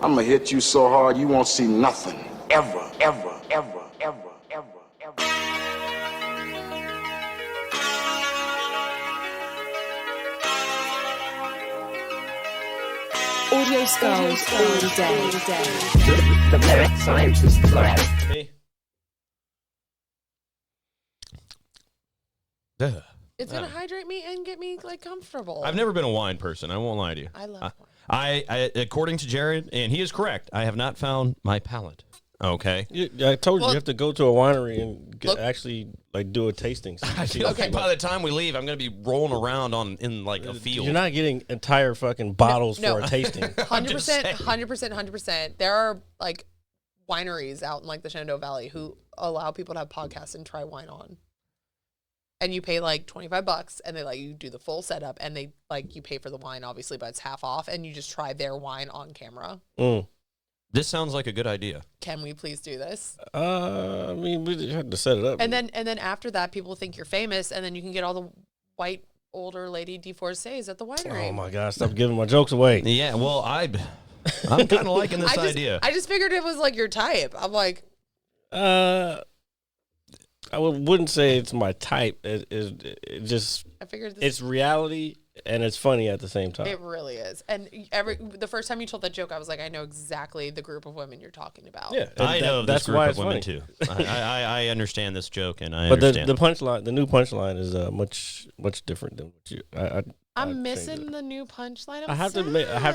I'm gonna hit you so hard you won't see nothing. Ever, ever, ever, ever, ever, ever. Audio skulls all day. The mad scientist lab. Me? Ugh. It's gonna hydrate me and get me like comfortable. I've never been a wine person. I won't lie to you. I love wine. I according to Jared, and he is correct, I have not found my palate. Okay. I told you Well, you have to go to a winery and look- actually like do a tasting. So I feel like by the time we leave, I'm going to be rolling around in like a field. You're not getting entire fucking bottles No. for a tasting. 100%, 100%. There are like wineries out in like the Shenandoah Valley who allow people to have podcasts and try wine on. And you pay like $25 and they let you do the full setup and they like you pay for the wine obviously, but it's half off and you just try their wine on camera. This sounds like a good idea. Can we please do this? I mean, we just had to set it up. And then after that, people think you're famous, and then you can get all the white older lady divorcees at the winery. Oh my gosh, stop giving my jokes away. Yeah, well, I'm kind of liking this idea. I just figured it was like your type. I'm like, I wouldn't say it's my type. It just I figured this. it's reality and it's funny at the same time. It really is. And the first time you told that joke, I was like, I know exactly the group of women you're talking about. Yeah, I know this that's group why of it's women funny. too. I understand this joke, and I But understand. the punchline, the new punchline is much different than what you. I'm I'd change missing it. the new punchline. I have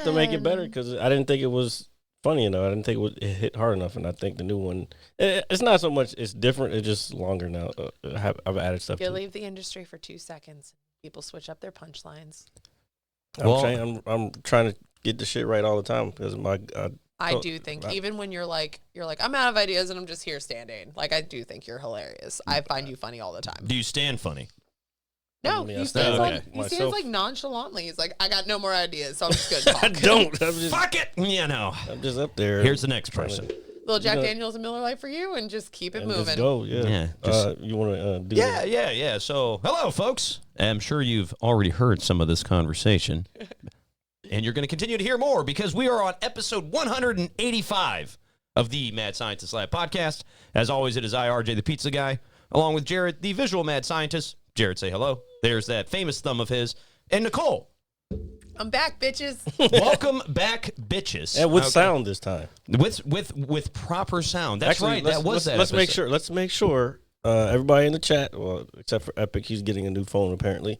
to make it better because I didn't think it was funny enough. I didn't think it hit hard enough, and I think the new one. It's not so much. It's different. It's just longer now. I've added stuff. You to it. leave the industry for 2 seconds. People switch up their punchlines. I'm trying to get the shit right all the time because I do think even when you're like I'm out of ideas and I'm just here standing. Like I do think you're hilarious. I find you funny all the time. Do you stand funny? No, mean, he I stands stand like myself. nonchalantly. He's like, I got no more ideas, so I'm just gonna talk. I don't. Fuck it. You know. I'm just up there. Here's the next person. Little Jack Daniels and Miller Lite for you, and just keep it And moving. just go. Yeah. Yeah, You want to do? Yeah, that? yeah. So, hello, folks. I'm sure you've already heard some of this conversation. And you're going to continue to hear more because we are on episode 185 of the Mad Scientist Lab podcast. As always, it is I, RJ, the pizza guy, along with Jared, the visual mad scientist. Jared, say hello. There's that famous thumb of his. And Nicole. I'm back, bitches. Welcome back, bitches. And with sound this time. With proper sound. That's Actually, right. Let's Let's make sure. Everybody in the chat, well, except for Epic, he's getting a new phone apparently.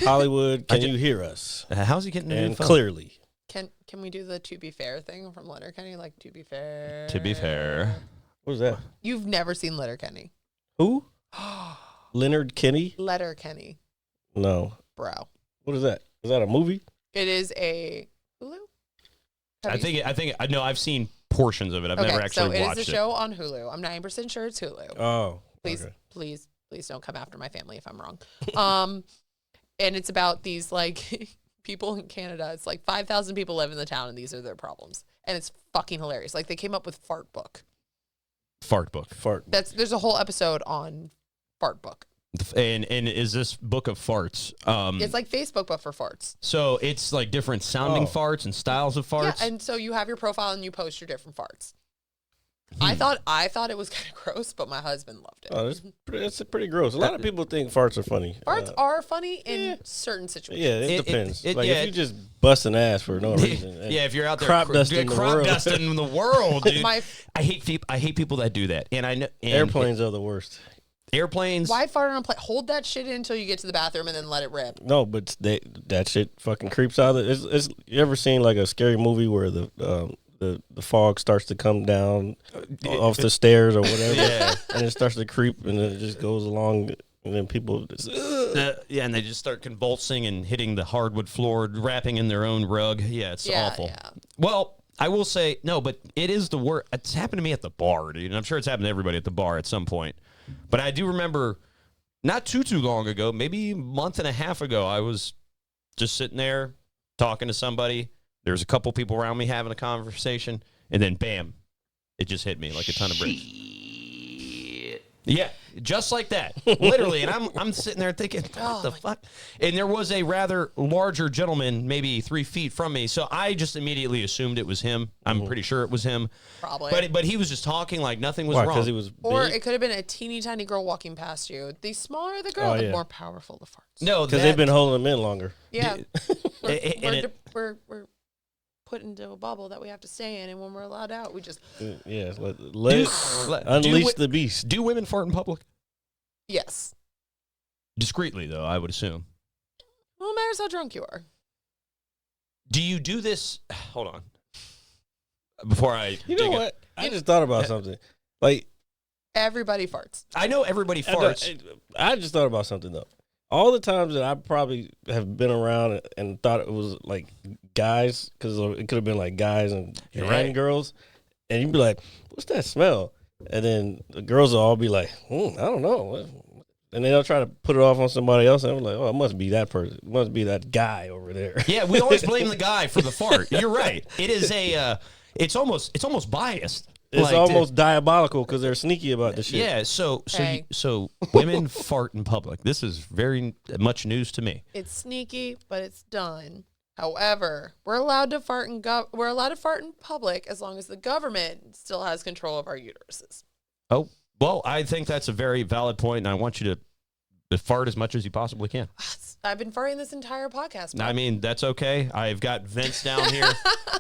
Hollywood, can you hear us? How's he getting a new And phone? clearly. Can we do the to be fair thing from Letterkenny? Like to be fair. To be fair. What was that? You've never seen Letterkenny. Who? Leonard Kenny? Letterkenny, No. bro. What is that? Is that a movie? It is a Hulu. I've seen portions of it. I've never actually so watched it is a show on Hulu. I'm 90% sure it's Hulu. Oh. Please, okay. please don't come after my family if I'm wrong. And it's about these like people in Canada. It's like 5,000 people live in the town, and these are their problems. And it's fucking hilarious. Like they came up with Fart Book. Fart book. There's a whole episode on Fart Book. And is this book of farts? It's like Facebook, but for farts. So it's like different sounding farts and styles of farts. Yeah, and so you have your profile and you post your different farts. I thought it was kind of gross, but my husband loved it. Oh, it's pretty gross. A lot of people think farts are funny. Farts are funny in certain situations. Yeah, it depends. if you just bust an ass for no reason. Yeah, if you're out there crop dusting the world. dusting the world, dude. My- I hate people that do that. And I know Airplanes are the worst. Airplanes. Why fart on a plane? Hold that shit in until you get to the bathroom and then let it rip. No, but that shit fucking creeps out. You ever seen like a scary movie where the fog starts to come down off the stairs or whatever? Yeah. And it starts to creep and then it just goes along and then people just, and they just start convulsing and hitting the hardwood floor, wrapping in their own rug. Yeah, it's awful. Yeah. Well, I will say, no, but it is the worst. It's happened to me at the bar, dude. And I'm sure it's happened to everybody at the bar at some point. But I do remember not too long ago, maybe a month and a half ago, I was just sitting there talking to somebody. There was a couple people around me having a conversation. And then, bam, it just hit me like a ton of bricks. Yeah, just like that, literally. And I'm sitting there thinking, what the fuck? And there was a rather larger gentleman, maybe 3 feet from me, so I just immediately assumed it was him. I'm pretty sure it was him. Probably. But he was just talking like nothing was Why? wrong. Because he was big? Or it could have been a teeny tiny girl walking past you. The smaller the girl, Oh, the yeah. more powerful the farts. No, Because they've been holding them in longer. Yeah. And we're put into a bubble that we have to stay in, and when we're allowed out, we just Yes. Do- Unleash do- the beast. Do women fart in public? yes. Discreetly, though, I would assume. Well, it matters how drunk you are. Do you do this? Hold on. Before I You know dig what? I just thought about something. Like, Everybody farts. I know everybody farts. I just thought about something, though. All the times that I probably have been around and thought it was like guys, because it could have been like guys and girls, and you'd be like, "What's that smell?" And then the girls will all be like, I don't know. And they'll try to put it off on somebody else, and I'm like, "Oh, it must be that person. It must be that guy over there." Yeah, we always blame the guy for the fart. You're right. It is it's almost biased. It's Like, almost diabolical because they're sneaky about the shit. Yeah, so Hey. so women fart in public. This is very much news to me. It's sneaky, but it's done. However, we're allowed to fart in public as long as the government still has control of our uteruses. Oh, well, I think that's a very valid point, and I want you to fart as much as you possibly can. I've been farting this entire podcast. Bro. I mean, that's okay. I've got vents down here.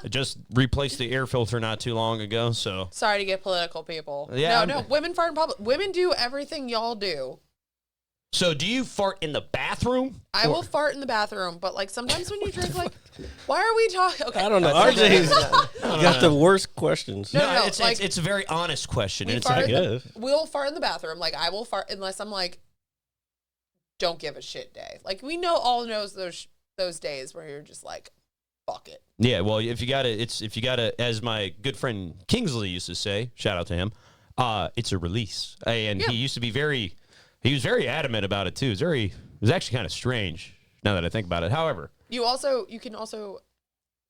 I just replaced the air filter not too long ago, so. Sorry to get political, people. Yeah, No, women fart in public. Women do everything y'all do. So do you fart in the bathroom? I will fart in the bathroom, but like sometimes when you drink, like, why are we talking? Okay, I don't know. RJ's got the worst questions. No, it's a very honest question. we And it's fart like, in the- guess. we'll fart in the bathroom. Like I will fart unless I'm like, don't give a shit day. Like we knows those days where you're just like, fuck it. yeah, well, if you got to, as my good friend Kingsley used to say, shout out to him, it's a release. And he used to be he was very adamant about it too. It was actually kind of strange now that I think about it. However, You can also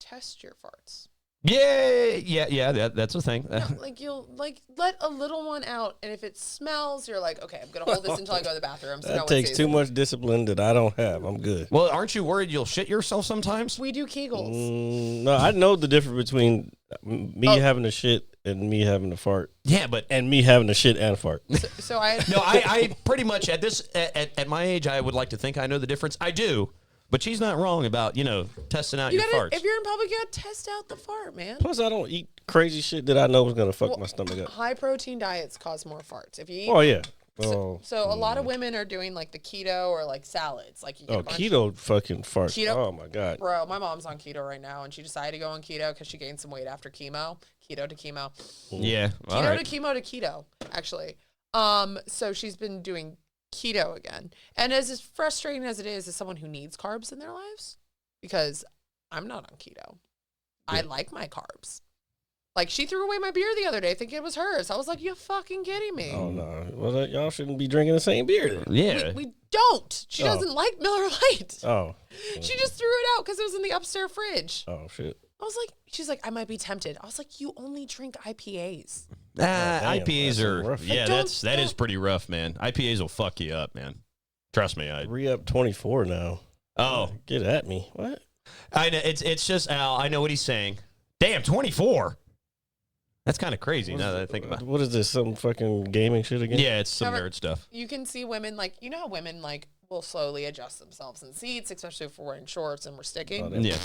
test your farts. that's a thing. No, like you'll let a little one out, and if it smells, you're like, okay, I'm gonna hold this until I go to the bathroom. So no That one takes sees too it. much discipline that I don't have. I'm good. Well, aren't you worried you'll shit yourself sometimes? We do Kegels. No, I know the difference between me having a shit and me having a fart, Yeah, but and me having a shit and a fart. So I no, I pretty much at my age, I would like to think I know the difference. I do, but she's not wrong about testing out you your gotta, farts. if you're in public, you gotta test out the fart, man. Plus, I don't eat crazy shit that I know is gonna fuck my stomach up. High protein diets cause more farts. If you eat, Oh yeah. so a lot of women are doing like the keto or like salads. Like you get a bunch keto fucking fart. Keto- Oh my god. Bro, my mom's on keto right now, and she decided to go on keto because she gained some weight after chemo. Keto to chemo. Yeah, all Keto right. to chemo to keto, actually. So she's been doing keto again. And as frustrating as it is as someone who needs carbs in their lives, because I'm not on keto. I like my carbs. Like, she threw away my beer the other day thinking it was hers. I was like, you fucking kidding me? Oh no. Well, y'all shouldn't be drinking the same beer then. Yeah. We don't. She doesn't like Miller Lite. Oh. She just threw it out because it was in the upstairs fridge. Oh shit. I was like, she's like, I might be tempted. I was like, you only drink IPAs. damn, IPAs that's are rough. that is pretty rough, man. IPAs will fuck you up, man. Trust me. Re-up 24 now. Oh, Get at me. What? I know it's just Al. I know what he's saying. Damn, 24. That's kind of crazy now that I think about it. What is this? Some fucking gaming shit again? Yeah, it's some However, nerd stuff. You can see women, like, you know how women, like, will slowly adjust themselves in seats, especially if we're wearing shorts and we're sticking. Oh, Yeah,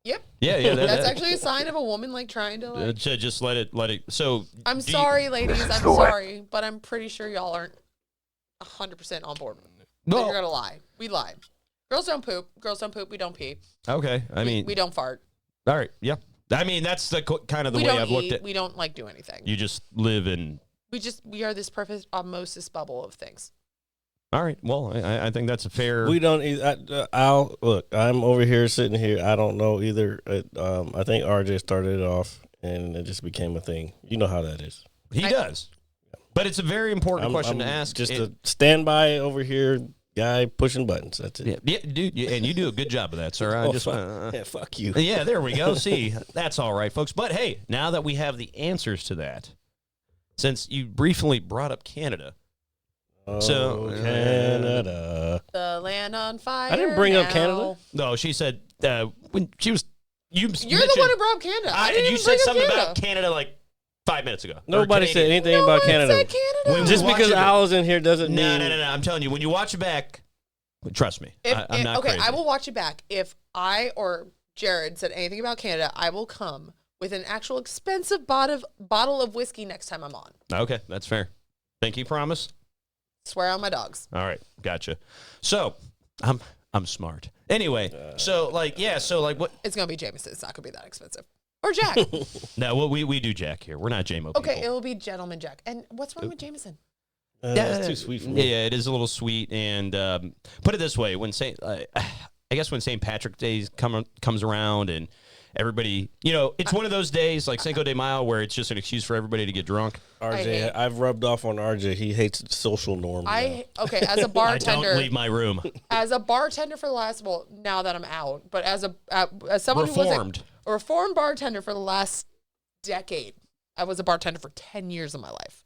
Yep. yeah. That's actually a sign of a woman, like, trying to, like, just let it. So I'm do you- sorry, ladies. I'm sorry. But I'm pretty sure y'all aren't 100% on board with it. But Well- you're going to lie. We lied. Girls don't poop. Girls don't poop. We don't pee. Okay, I mean, we don't fart. all right, yeah. I mean, that's the kind of the We way don't I've eat. looked at. We don't, like, do anything. You just live in. We are this perfect osmosis bubble of things. All right. Well, I think that's a fair. We don't. I'll look. I'm over here sitting here. I don't know either. I think RJ started it off, and it just became a thing. You know how that is. He does. But it's a very important question to ask. Just a standby over here guy pushing buttons. That's it. Yeah, dude, and you do a good job of that, sir. I just fuck you. Yeah, there we go. See, that's all right, folks. But hey, now that we have the answers to that, since you briefly brought up Canada, So Canada. The land on fire. I didn't bring up now. Canada. no, she said when she was. You're the one who brought up Canada. I didn't you even said bring up something Canada. about Canada like 5 minutes ago. Nobody Or said anything No about one Canada. said Canada. When Just we watch because it- Al is in here doesn't No, mean. no, no, no. I'm telling you, when you watch it back, trust me. I'm not okay, crazy. I will watch it back. If I or Jared said anything about Canada, I will come with an actual expensive bottle of whiskey next time I'm on. Okay, that's fair. Pinky promise. Swear on my dogs. All right, gotcha. So I'm smart. Anyway, so like what? It's gonna be Jameson. It's not gonna be that expensive. Or Jack. No, well, we do Jack here. We're not JMO Okay, people. it'll be Gentleman Jack. And what's wrong with Jameson? It's too sweet for me. Yeah, it is a little sweet. And put it this way: when I guess when St. Patrick's Day comes around, and everybody, it's one of those days like Cinco de Mayo where it's just an excuse for everybody to get drunk. RJ, I've rubbed off on RJ. He hates social norms. As a I bartender, don't leave my room. as a bartender for the last, well, now that I'm out, but as someone who Reformed. was a reformed bartender for the last decade, I was a bartender for 10 years of my life.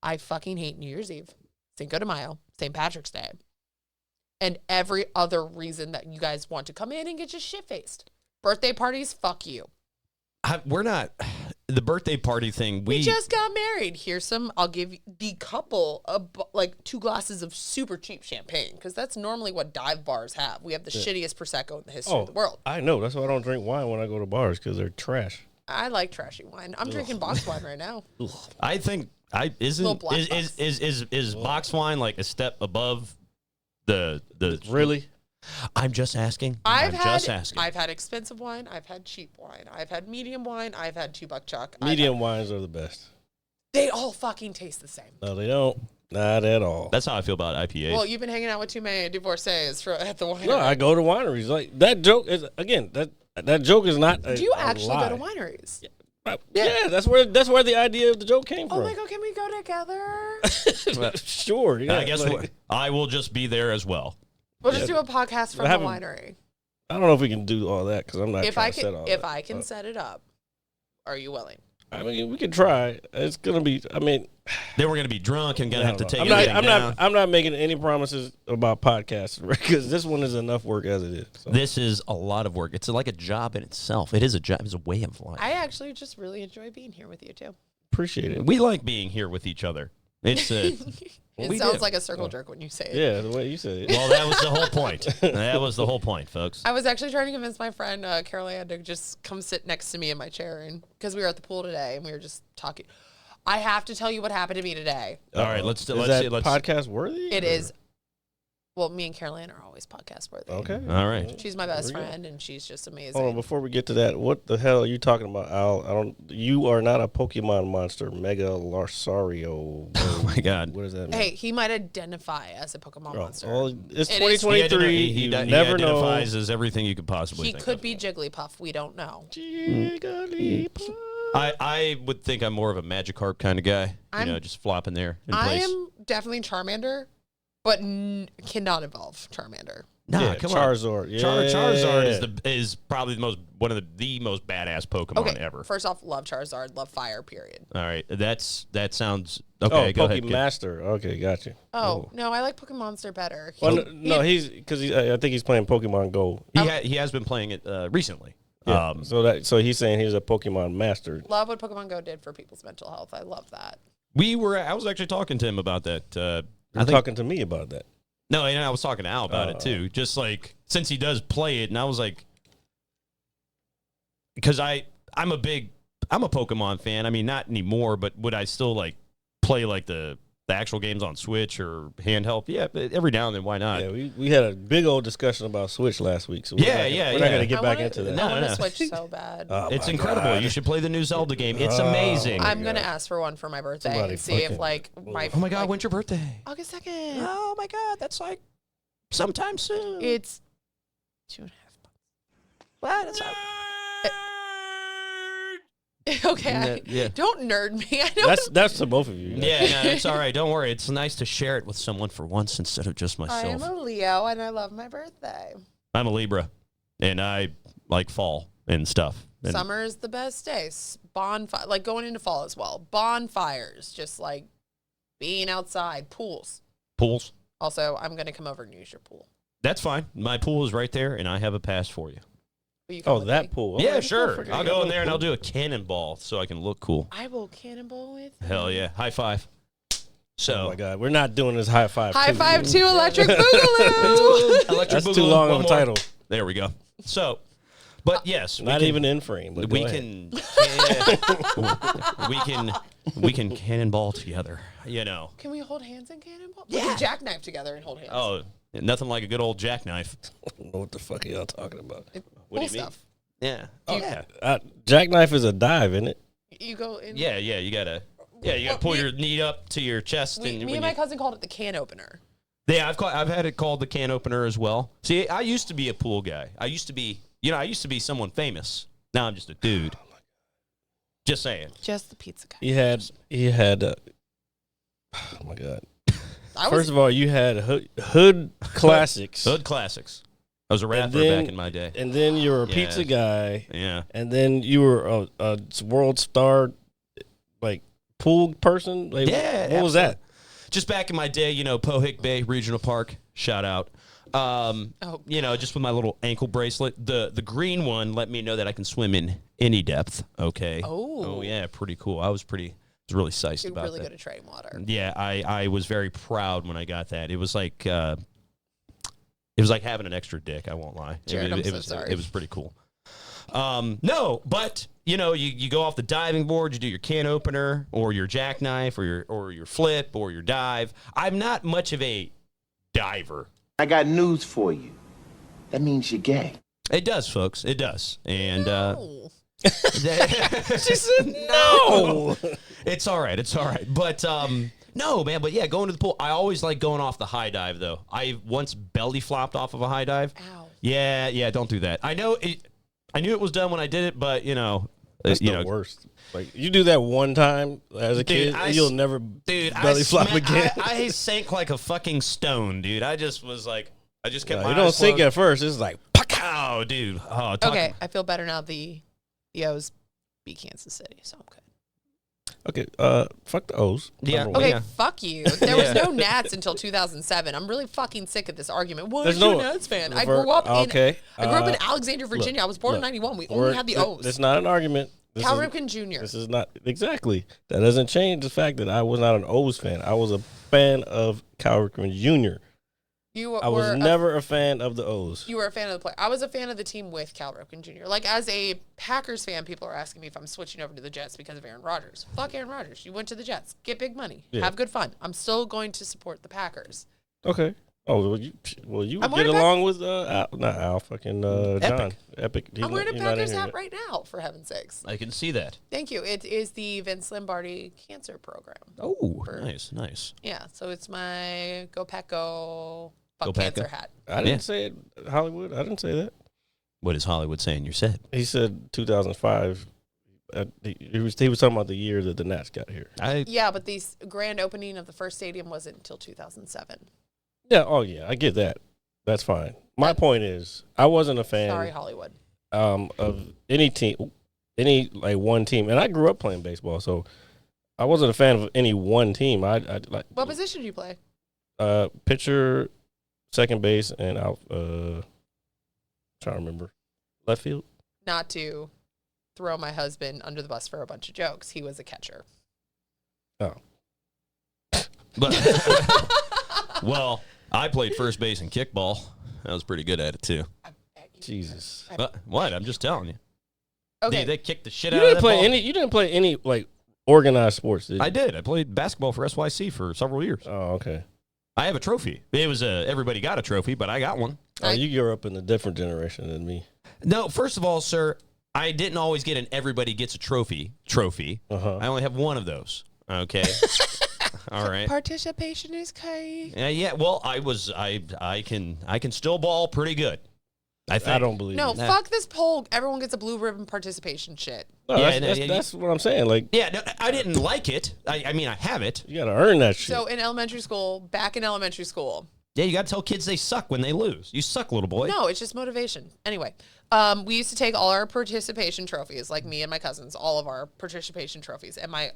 I fucking hate New Year's Eve, Cinco de Mayo, St. Patrick's Day, and every other reason that you guys want to come in and get just shit-faced. Birthday parties, fuck you. We're not the birthday party thing. We just got married. Here's some. I'll give the couple like 2 glasses of super cheap champagne because that's normally what dive bars have. We have the shittiest prosecco in the history of the world. I know. That's why I don't drink wine when I go to bars because they're trash. I like trashy wine. I'm drinking box wine right now. I think Little black box. is box wine like a step above the Really? I'm just asking. I've just asking. had expensive wine. I've had cheap wine. I've had medium wine. I've had $2 chuck. Medium wines are the best. They all fucking taste the same. No, they don't. Not at all. That's how I feel about IPAs. Well, you've been hanging out with too many divorcees at the winery. No, I go to wineries. Like that joke is again that joke is not. Do you a actually lie. go to wineries? Yeah, that's where the idea of the joke came from. Oh my god, can we go together? Sure. Yeah, I guess like, I will just be there as well. We'll just do a podcast from the winery. I don't know if we can do all that because I'm not. If trying I to set can, all if that I can up. set it up, are you willing? I mean, we can try. It's gonna be. I mean, Then we're gonna be drunk and gonna I have to don't take know. everything down. I'm not making any promises about podcasts because this one is enough work as it is. So. This is a lot of work. It's like a job in itself. It is a job. It's a way of life. I actually just really enjoy being here with you too. Appreciate it. We like being here with each other. It's It we sounds do. like a circle jerk when you say it. Yeah, the way you said it. well, that was the whole point. That was the whole point, folks. I was actually trying to convince my friend Carol Ann to just come sit next to me in my chair, and because we were at the pool today and we were just talking. I have to tell you what happened to me today. All right, let's Is let's that see. Let's podcast worthy? It is. Well, me and Carol Ann are always podcast worthy. Okay. All right. She's my best There we go. friend, and she's just amazing. Hold on, before we get to that, what the hell are you talking about, Al? You are not a Pokemon monster, Mega Larsario. Oh my God. What does that mean? Hey, he might identify as a Pokemon monster. Well, it's It is- 2023. He you he never know. identifies as everything you could possibly He think could of. be Jigglypuff. We don't know. Jigglypuff. I would think I'm more of a Magikarp kind of guy. Just flopping there in I place. am definitely Charmander, but cannot evolve Charmander. Nah, Yeah, come Charizard. on. Yeah. Charizard is probably one of the most badass Pokemon Okay, ever. first off, love Charizard, love fire, period. All right, that sounds okay. Oh, Go ahead. Kid. Pokemaster. Okay, got you. Oh, no, I like Pokemonster better. Well, no, he's because I think he's playing Pokemon Go. He has been playing it recently. Yeah. So he's saying he's a Pokemon master. Love what Pokemon Go did for people's mental health. I love that. I was actually talking to him about that. You're talking to me about that. No, and I was talking to Al about it too. Just like since he does play it, and I was like, because I'm a Pokemon fan. I mean, not anymore, but would I still like play like the actual games on Switch or handheld? Yeah, but every now and then, why not? Yeah, we had a big old discussion about Switch last week. So we're not going to get back into that. I want No. to Switch so bad. It's my incredible. God. You should play the new Zelda game. It's amazing. I'm going to ask for one for my birthday Somebody and see if fucking- like Oh my God, when's your birthday? August 2nd. Oh my God, that's like sometime soon. It's 2.5 months. Well, that's how. Okay, Yeah. don't nerd me. I don't. That's to both of you. Yeah, no, it's all right. Don't worry. It's nice to share it with someone for once instead of just I myself. am a Leo and I love my birthday. I'm a Libra, and I like fall and stuff. And Summer is the best day. Bonfire, like going into fall as well. Bonfires, just like being outside, pools. Pools. Also, I'm going to come over and use your pool. That's fine. My pool is right there, and I have a pass for you. Will you come Oh, with that me? pool. Yeah, Alright, sure. okay. I'll go in there and I'll do a cannonball so I can look cool. I will cannonball with you. Hell yeah. High five. So, Oh my God, we're not doing this high five. High too. five to Electric Boogaloo. Electric That's too Boogaloo, long one of a more. title. There we go. So, but yes, we Not can- even in frame. But we go ahead. can we can cannonball together, you know. Can we hold hands and cannonball? We can jackknife together and hold hands. Oh, nothing like a good old jackknife. I don't know what the fuck are y'all talking about? What do Cool you mean? stuff. Yeah. Yeah. Jackknife is a dive, isn't it? You go in. Yeah, you gotta pull your knee up to your chest. Me and and my cousin called it the can opener. Yeah, I've had it called the can opener as well. See, I used to be a pool guy. I used to be someone famous. Now I'm just a dude. Just saying. Just the pizza guy. He had. Oh my God! I was, First of all, you had hood classics, Hood classics. I was a rapper then- back in my day. and then you were a Yeah. pizza guy, Yeah. and then you were a world star, like pool person. Like, Yeah. what was that? Just back in my day, Pohick Bay Regional Park. Shout out. Just with my little ankle bracelet. The green one let me know that I can swim in any depth. Okay. Oh. yeah, pretty cool. I was really psyched you're about really that. good at treading water. Yeah, I was very proud when I got that. It was like having an extra dick. I won't lie. Jared, I'm so was sorry. It was pretty cool. No, but you go off the diving board, you do your can opener or your jackknife or your flip or your dive. I'm not much of a diver. I got news for you. That means you're gay. It does, folks. It does. And Oh. she said no. It's all right. It's all right. But no, man. But yeah, going to the pool. I always like going off the high dive, though. I once belly flopped off of a high dive. Ow. Yeah. Don't do that. I know it. I knew it was done when I did it, but That's the worst. Like, you do that one time as a kid, you'll never belly flop again. I sank like a fucking stone, dude. I just was like, I just kept my you don't eyes sink closed. at first. It's like, Oh, dude. Oh, Okay, I feel better now. The O's beat Kansas City, so I'm good. okay, fuck the O's. Yeah. Number one. Okay, Yeah. fuck you. There was no Nats until 2007. I'm really fucking sick of this argument. Why There's are you no- a Nats fan? I Rever- grew up okay, in Alexandria, Virginia. I was born in 91. We only had the O's. It's not an argument. Cal Ripken Jr. This is not exactly. That doesn't change the fact that I was not an O's fan. I was a fan of Cal Ripken Jr. You I was never a fan of the O's. You were a fan of the player. I was a fan of the team with Cal Ripken Jr. Like, as a Packers fan, people are asking me if I'm switching over to the Jets because of Aaron Rodgers. Fuck Aaron Rodgers. You went to the Jets. Get big money. Yeah. Have good fun. I'm still going to support the Packers. Okay. Oh, well, you I'm would get wearing a along with not Al, fucking John. Epic. He's I'm wearing a he's not in Packers here hat yet. right now, for heaven's sakes. I can see that. Thank you. It is the Vince Lombardi Cancer Program. Oh, nice. Yeah, so it's my Go Pack Go Fuck Go Pack Cancer Go. hat. I didn't say it, Hollywood. I didn't say that. What is Hollywood saying? You said. He said 2005. He was talking about the year that the Nats got here. Yeah, but the grand opening of the first stadium wasn't until 2007. Yeah. Oh, yeah. I get that. That's fine. My point is, I wasn't a fan. Sorry, Hollywood. Of any team, any like one team, and I grew up playing baseball, so I wasn't a fan of any one team. I like What position do you play? pitcher, second base, and out. Trying to remember, left field. Not to throw my husband under the bus for a bunch of jokes. He was a catcher. Oh, But well, I played first base and kickball. I was pretty good at it too. Jesus! But what? I'm just telling you. Okay. They kicked the shit You out of didn't that play ball. any. You didn't play any like organized sports, did you? I did. I played basketball for SYC for several years. Oh, okay. I have a trophy. It was everybody got a trophy, but I got one. Oh, you grew up in a different generation than me. No, first of all, sir, I didn't always get an everybody gets a trophy. Uh-huh. I only have one of those. Okay. All right. Participation is key. Yeah. Well, I can still ball pretty good. I think. I don't believe. No, it. fuck this poll. Everyone gets a blue ribbon participation shit. No, Yeah, that's what I'm saying. Like, Yeah. No, I didn't like it. I mean, I have it. you got to earn that shit. So in elementary school, back in elementary school, Yeah, you got to tell kids they suck when they lose. You suck, little boy. No, it's just motivation. Anyway, we used to take all our participation trophies, like me and my cousins, all of our participation trophies. And my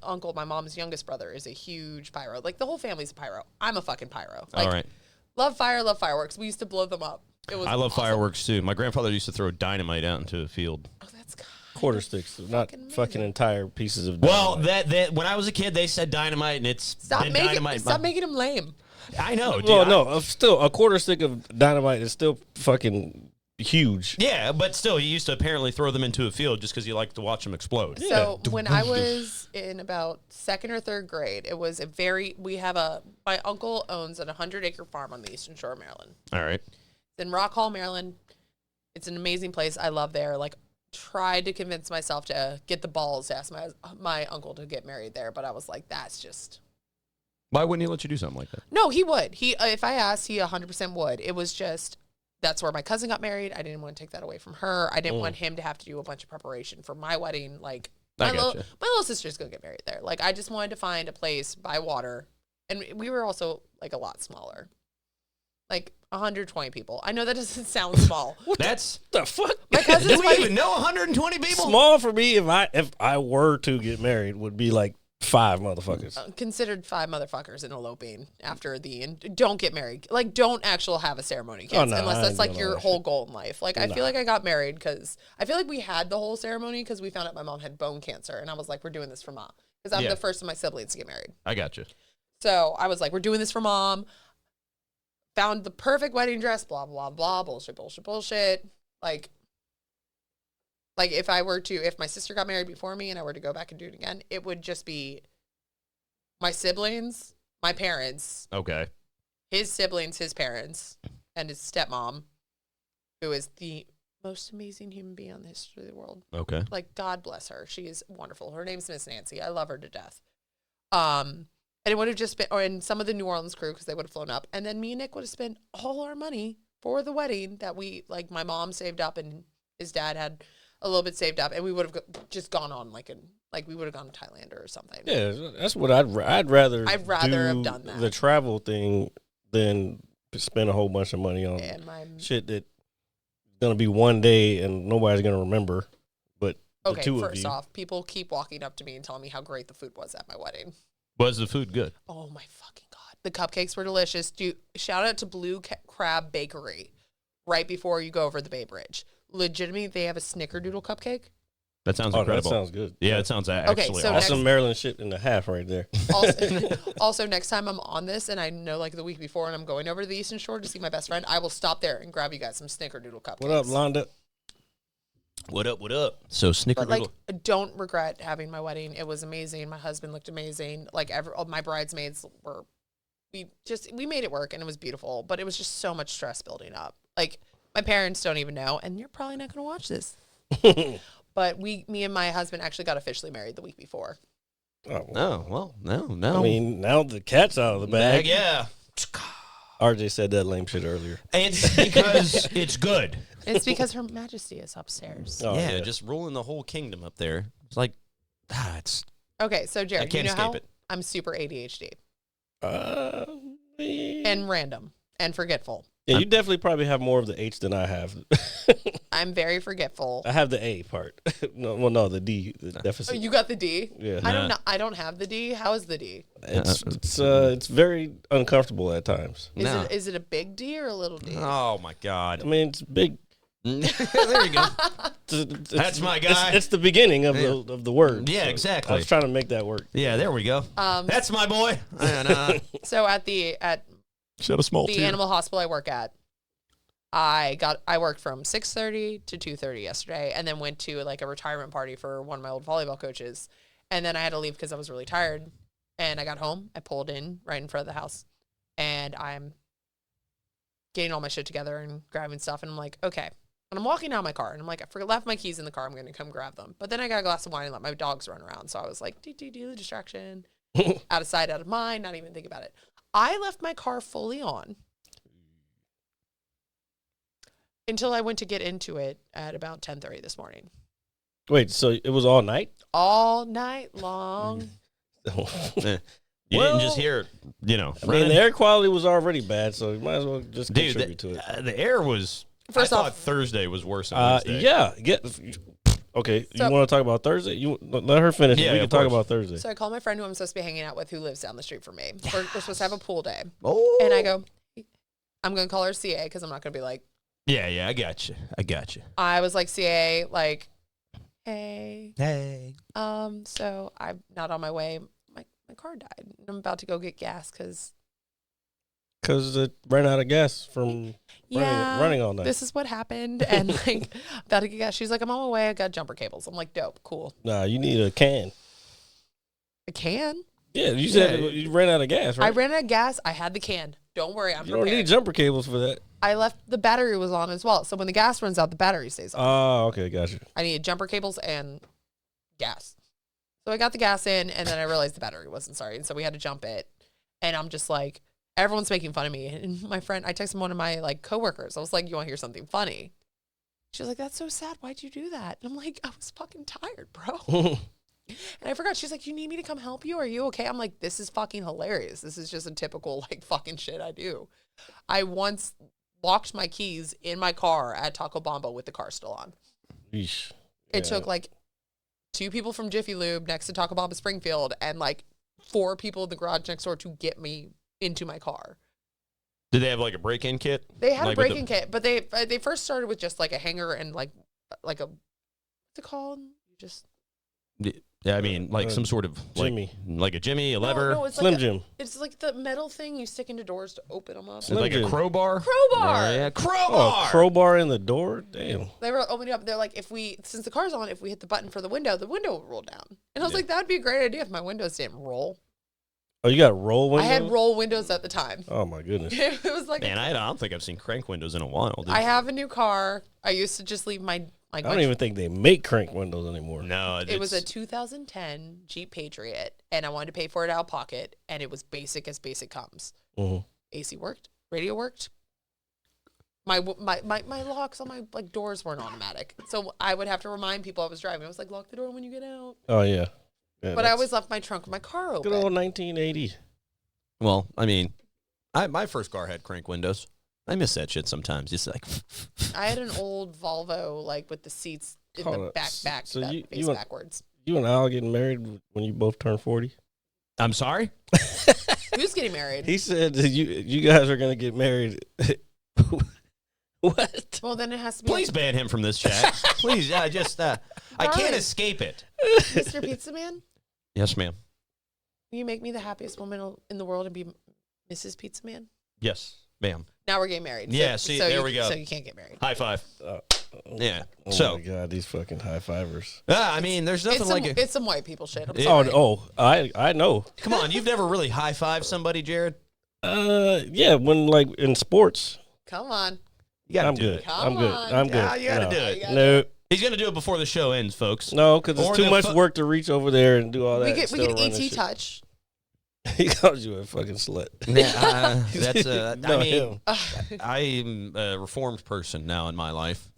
uncle, my mom's youngest brother, is a huge pyro. Like, the whole family's a pyro. I'm a fucking pyro. Like, All right. love fire, love fireworks. We used to blow them up. It was I love awesome. fireworks, too. My grandfather used to throw dynamite out into a field. Oh, that's Quarter sticks, not amazing. fucking entire pieces of Well, dynamite. that when I was a kid, they said dynamite, and it's Stop been making dynamite. stop making him lame. I know, dude. Well, no, still a quarter stick of dynamite is still fucking huge. Yeah, but still, you used to apparently throw them into a field just because you like to watch them explode. So when I was in about second or third grade, it was my uncle owns a 100-acre farm on the Eastern Shore of Maryland. All right. It's in Rock Hall, Maryland. It's an amazing place. I love there. Like, tried to convince myself to get the balls to ask my uncle to get married there, but I was like, that's just... Why wouldn't he let you do something like that? No, he would. If I asked, he 100% would. It was just, that's where my cousin got married. I didn't want to take that away from her. I didn't want him to have to do a bunch of preparation for my wedding. Like, I my gotcha. little sister's going to get married there. Like, I just wanted to find a place by water. And we were also, like, a lot smaller. Like, 120 people. I know that doesn't sound small. That's The fuck? My cousin's do we wedding- even know 120 people? Small for me if I were to get married would be like 5 motherfuckers. Considered 5 motherfuckers in eloping after and don't get married. Like, don't actually have a ceremony, kids, Oh, no, unless I that's ain't like doing your all that whole shit. goal in life. Like, I feel like I got married because I feel like we had the whole ceremony because we found out my mom had bone cancer, and I was like, we're doing this for mom because I'm Yeah. the first of my siblings to get married. I got you. So I was like, we're doing this for mom. Found the perfect wedding dress, blah, blah, blah, bullshit. Like if my sister got married before me and I were to go back and do it again, it would just be my siblings, my parents, Okay. his siblings, his parents, and his stepmom, who is the most amazing human being on the history of the world. Okay. Like, God bless her. She is wonderful. Her name's Miss Nancy. I love her to death. And it would have just been, and some of the New Orleans crew, because they would have flown up. And then me and Nick would have spent all our money for the wedding that my mom saved up and his dad had a little bit saved up. And we would have just gone on we would have gone to Thailand or something. Yeah, that's what I'd rather. I'd rather have do done that. The travel thing than spend a whole bunch of money on And my, shit that's gonna be one day and nobody's gonna remember. But the okay, two of first you. off, people keep walking up to me and telling me how great the food was at my wedding. Was the food good? Oh my fucking God. The cupcakes were delicious. Dude, shout out to Blue Crab Bakery right before you go over the Bay Bridge. Legitimately, they have a snickerdoodle cupcake. That sounds Oh, incredible. that sounds good. Yeah, it sounds actually so awesome. next- Awesome Maryland shit and a half right there. Also, next time I'm on this and I know like the week before and I'm going over to the Eastern Shore to see my best friend, I will stop there and grab you guys some snickerdoodle cupcakes. What up, Londa? What up? What up? So snickerdoodle. But like, don't regret having my wedding. It was amazing. My husband looked amazing. Like all my bridesmaids we made it work and it was beautiful, but it was just so much stress building up. Like, my parents don't even know, and you're probably not going to watch this. But me and my husband actually got officially married the week before. Oh, Oh, well, no. I mean, now the cat's out of the bag. Yeah. RJ said that lame shit earlier. It's because it's good. It's because Her Majesty is upstairs. Oh, yeah, just ruling the whole kingdom up there. It's like, it's Okay, so Jared, I can't you know how escape it. I'm super ADHD Yeah, and random and forgetful. you definitely probably have more of the H than I have. I'm very forgetful. I have the A part. No, the D, the Oh, deficit. you got the D? Yeah. I don't know. I don't have the D. How is the D? It's very uncomfortable at times. No. Is it a big D or a little D? Oh my I God. mean, it's big. There you go. It's- That's my guy. It's the beginning of the word. Yeah, So exactly. I was trying to make that work. Yeah, there we go. That's my boy. And, So at shed a small the animal hospital I work at, I worked from 6:30 to 2:30 yesterday, and then went to like a retirement party for one of my old volleyball coaches, and then I had to leave because I was really tired. And I got home, I pulled in right in front of the house, and I'm getting all my shit together and grabbing stuff, and I'm like, okay. And I'm walking out of my car, and I'm like, I left my keys in the car. I'm going to come grab them. But then I got a glass of wine and let my dogs run around. So I was like, do the distraction, out of sight, out of mind, not even think about it. I left my car fully on until I went to get into it at about 10:30 this morning. Wait, so it was all night? All night long. You didn't just hear, I mean, the air quality was already bad, so you might as well just contribute to it. The air was. First I off- thought Thursday was worse than Wednesday. Yeah. Okay, So- you want to talk about Thursday? You let her finish. Yeah, we of can talk course. about Thursday. So I call my friend who I'm supposed to be hanging out with, who lives down the street from me. We're supposed to have a pool day, Oh. and I go, I'm gonna call her CA because I'm not gonna be like. Yeah, I got you. I was like, CA, like, hey, Hey. so I'm not on my way. My car died. I'm about to go get gas because It ran out of gas from running all night. This is what happened, and like about to get gas. She's like, I'm on my way. I got jumper cables. I'm like, dope, cool. Nah, you need a can. A can? Yeah, you said you ran out of gas, right? I ran out of gas. I had the can. Don't worry, I'm You don't prepared. need jumper cables for that. I left the battery was on as well. So when the gas runs out, the battery stays on. Oh, okay, gotcha. I needed jumper cables and gas. So I got the gas in, and then I realized the battery wasn't, sorry. And so we had to jump it. And I'm just like, everyone's making fun of me. And my friend, I texted one of my like coworkers. I was like, you want to hear something funny? She was like, that's so sad. Why'd you do that? And I'm like, I was fucking tired, bro. And I forgot. She's like, you need me to come help you? Are you okay? I'm like, this is fucking hilarious. This is just a typical like fucking shit I do. I once locked my keys in my car at Taco Bomba with the car still on. Yeesh. It took like 2 people from Jiffy Lube next to Taco Bomba Springfield and like 4 people in the garage next door to get me into my car. Did they have like a break-in kit? They had Like a with break-in kit, but they first started with just like a hanger and like a what's it called? You just Yeah, I mean, like some sort of Jimmy. like a Jimmy, a lever, No, it's Slim like Jim. it's like the metal thing you stick into doors to open them up. Slim like a Jim. crowbar. Crowbar. Yeah, Oh, crowbar. a crowbar in the door? Damn. They were opening up. They're like, since the car's on, if we hit the button for the window will roll down. And I was like, that'd be a great idea if my windows didn't roll. Oh, you got roll windows? I had roll windows at the time. Oh, my goodness. It was like, Man, I don't think I've seen crank windows in a while. Dude. I have a new car. I used to just leave my I don't even think they make crank windows anymore. No, It was a 2010 Jeep Patriot, and I wanted to pay for it out of pocket, and it was basic as basic comes. Mhm. AC worked, radio worked. My locks on my like doors weren't automatic, so I would have to remind people I was driving. I was like, lock the door when you get out. Oh, yeah. Yeah, But I that's always left my trunk of my car open. good old 1980. Well, I mean, my first car had crank windows. I miss that shit sometimes. Just like I had an old Volvo, like with the seats in Hold the up. back, So that you face went- backwards. You and Al getting married when you both turned 40? I'm sorry. Who's getting married? He said that you guys are going to get married. What? Well, then it has to be Please ban him from this chat. Please, I can't Darling. escape it. Mr. Pizza Man. Yes, ma'am. Will you make me the happiest woman in the world and be Mrs. Pizza Man? Yes, ma'am. Now we're getting married. Yeah, see, there we go. So you can't get married. High five. Yeah. Oh, So, my God, these fucking high fivers. I mean, there's nothing It's like some, it. it's some white people shit. I'm Yeah. sorry. I know. Come on, you've never really high fived somebody, Jared. Yeah, when like in sports. Come on. You gotta I'm do good. it. Come I'm good. on. I'm good. Yeah, you gotta no. do it. No, He's gonna do it before the show ends, folks. no, because Or it's too the much fu- work to reach over there and do all that. We and could still run ET this shit. touch. He calls you a fucking slut. Yeah, that's I No, mean, him. I'm a reformed person now in my life.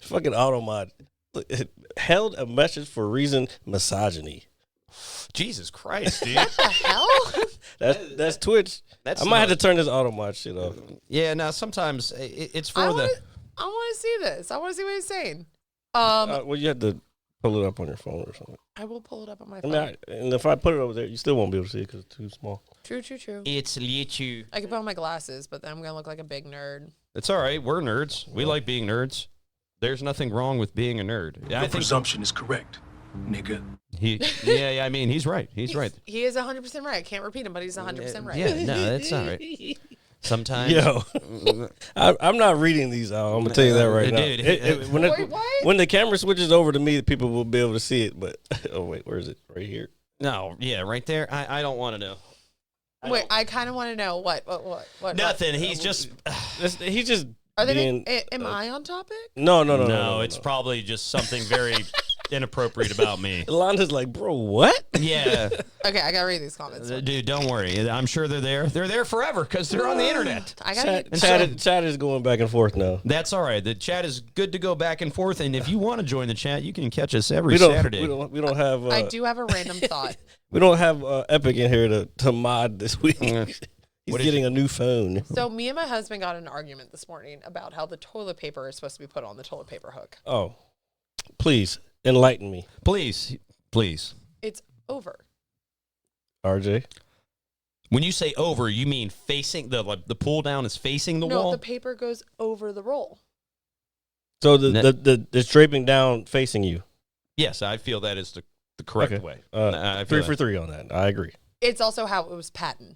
Fucking automod it held a message for reason misogyny. Jesus Christ, dude. The hell? That's Twitch. That's I might have to not- turn this automod shit off. Yeah, now sometimes it's for I the. want to see this. I want to see what he's saying. Well, you have to pull it up on your phone or something. I will pull it up on my I phone. mean, and if I put it over there, you still won't be able to see it because it's too small. True. It's little. I could put on my glasses, but then I'm gonna look like a big nerd. It's all right. We're nerds. We like being nerds. There's nothing wrong with being a nerd. Your presumption is correct, nigga. Yeah. I mean, he's right. He's right. He is 100% right. I can't repeat him, but he's 100% right. Yeah, no, that's all right. Sometimes. Yo, I'm not reading these out. I'm gonna tell you that right now. Dude, Wait, what? When the camera switches over to me, people will be able to see it. But oh wait, where is it? Right here. No, yeah, right there. I don't want to know. Wait, I kind of want to know what. Nothing. He's just. He's just Are they? being. Am I on topic? No. No, it's probably just something very inappropriate about me. Londa's like, bro, what? Yeah. Okay, I gotta read these comments. Dude, don't worry. I'm sure they're there. They're there forever because they're on the internet. I gotta Chat is going back and forth now. That's all right. The chat is good to go back and forth. And if you want to join the chat, you can catch us every Saturday. We don't have. I do have a random thought. We don't have Epic in here to mod this week. He's getting a new phone. So me and my husband got in an argument this morning about how the toilet paper is supposed to be put on the toilet paper hook. Oh, please enlighten me. Please. It's over. RJ? When you say over, you mean facing the pull down is facing the wall? No, the paper goes over the roll. So the draping down facing you. Yes, I feel that is the correct way. I feel 3 for 3 on that. I agree. It's also how it was patented.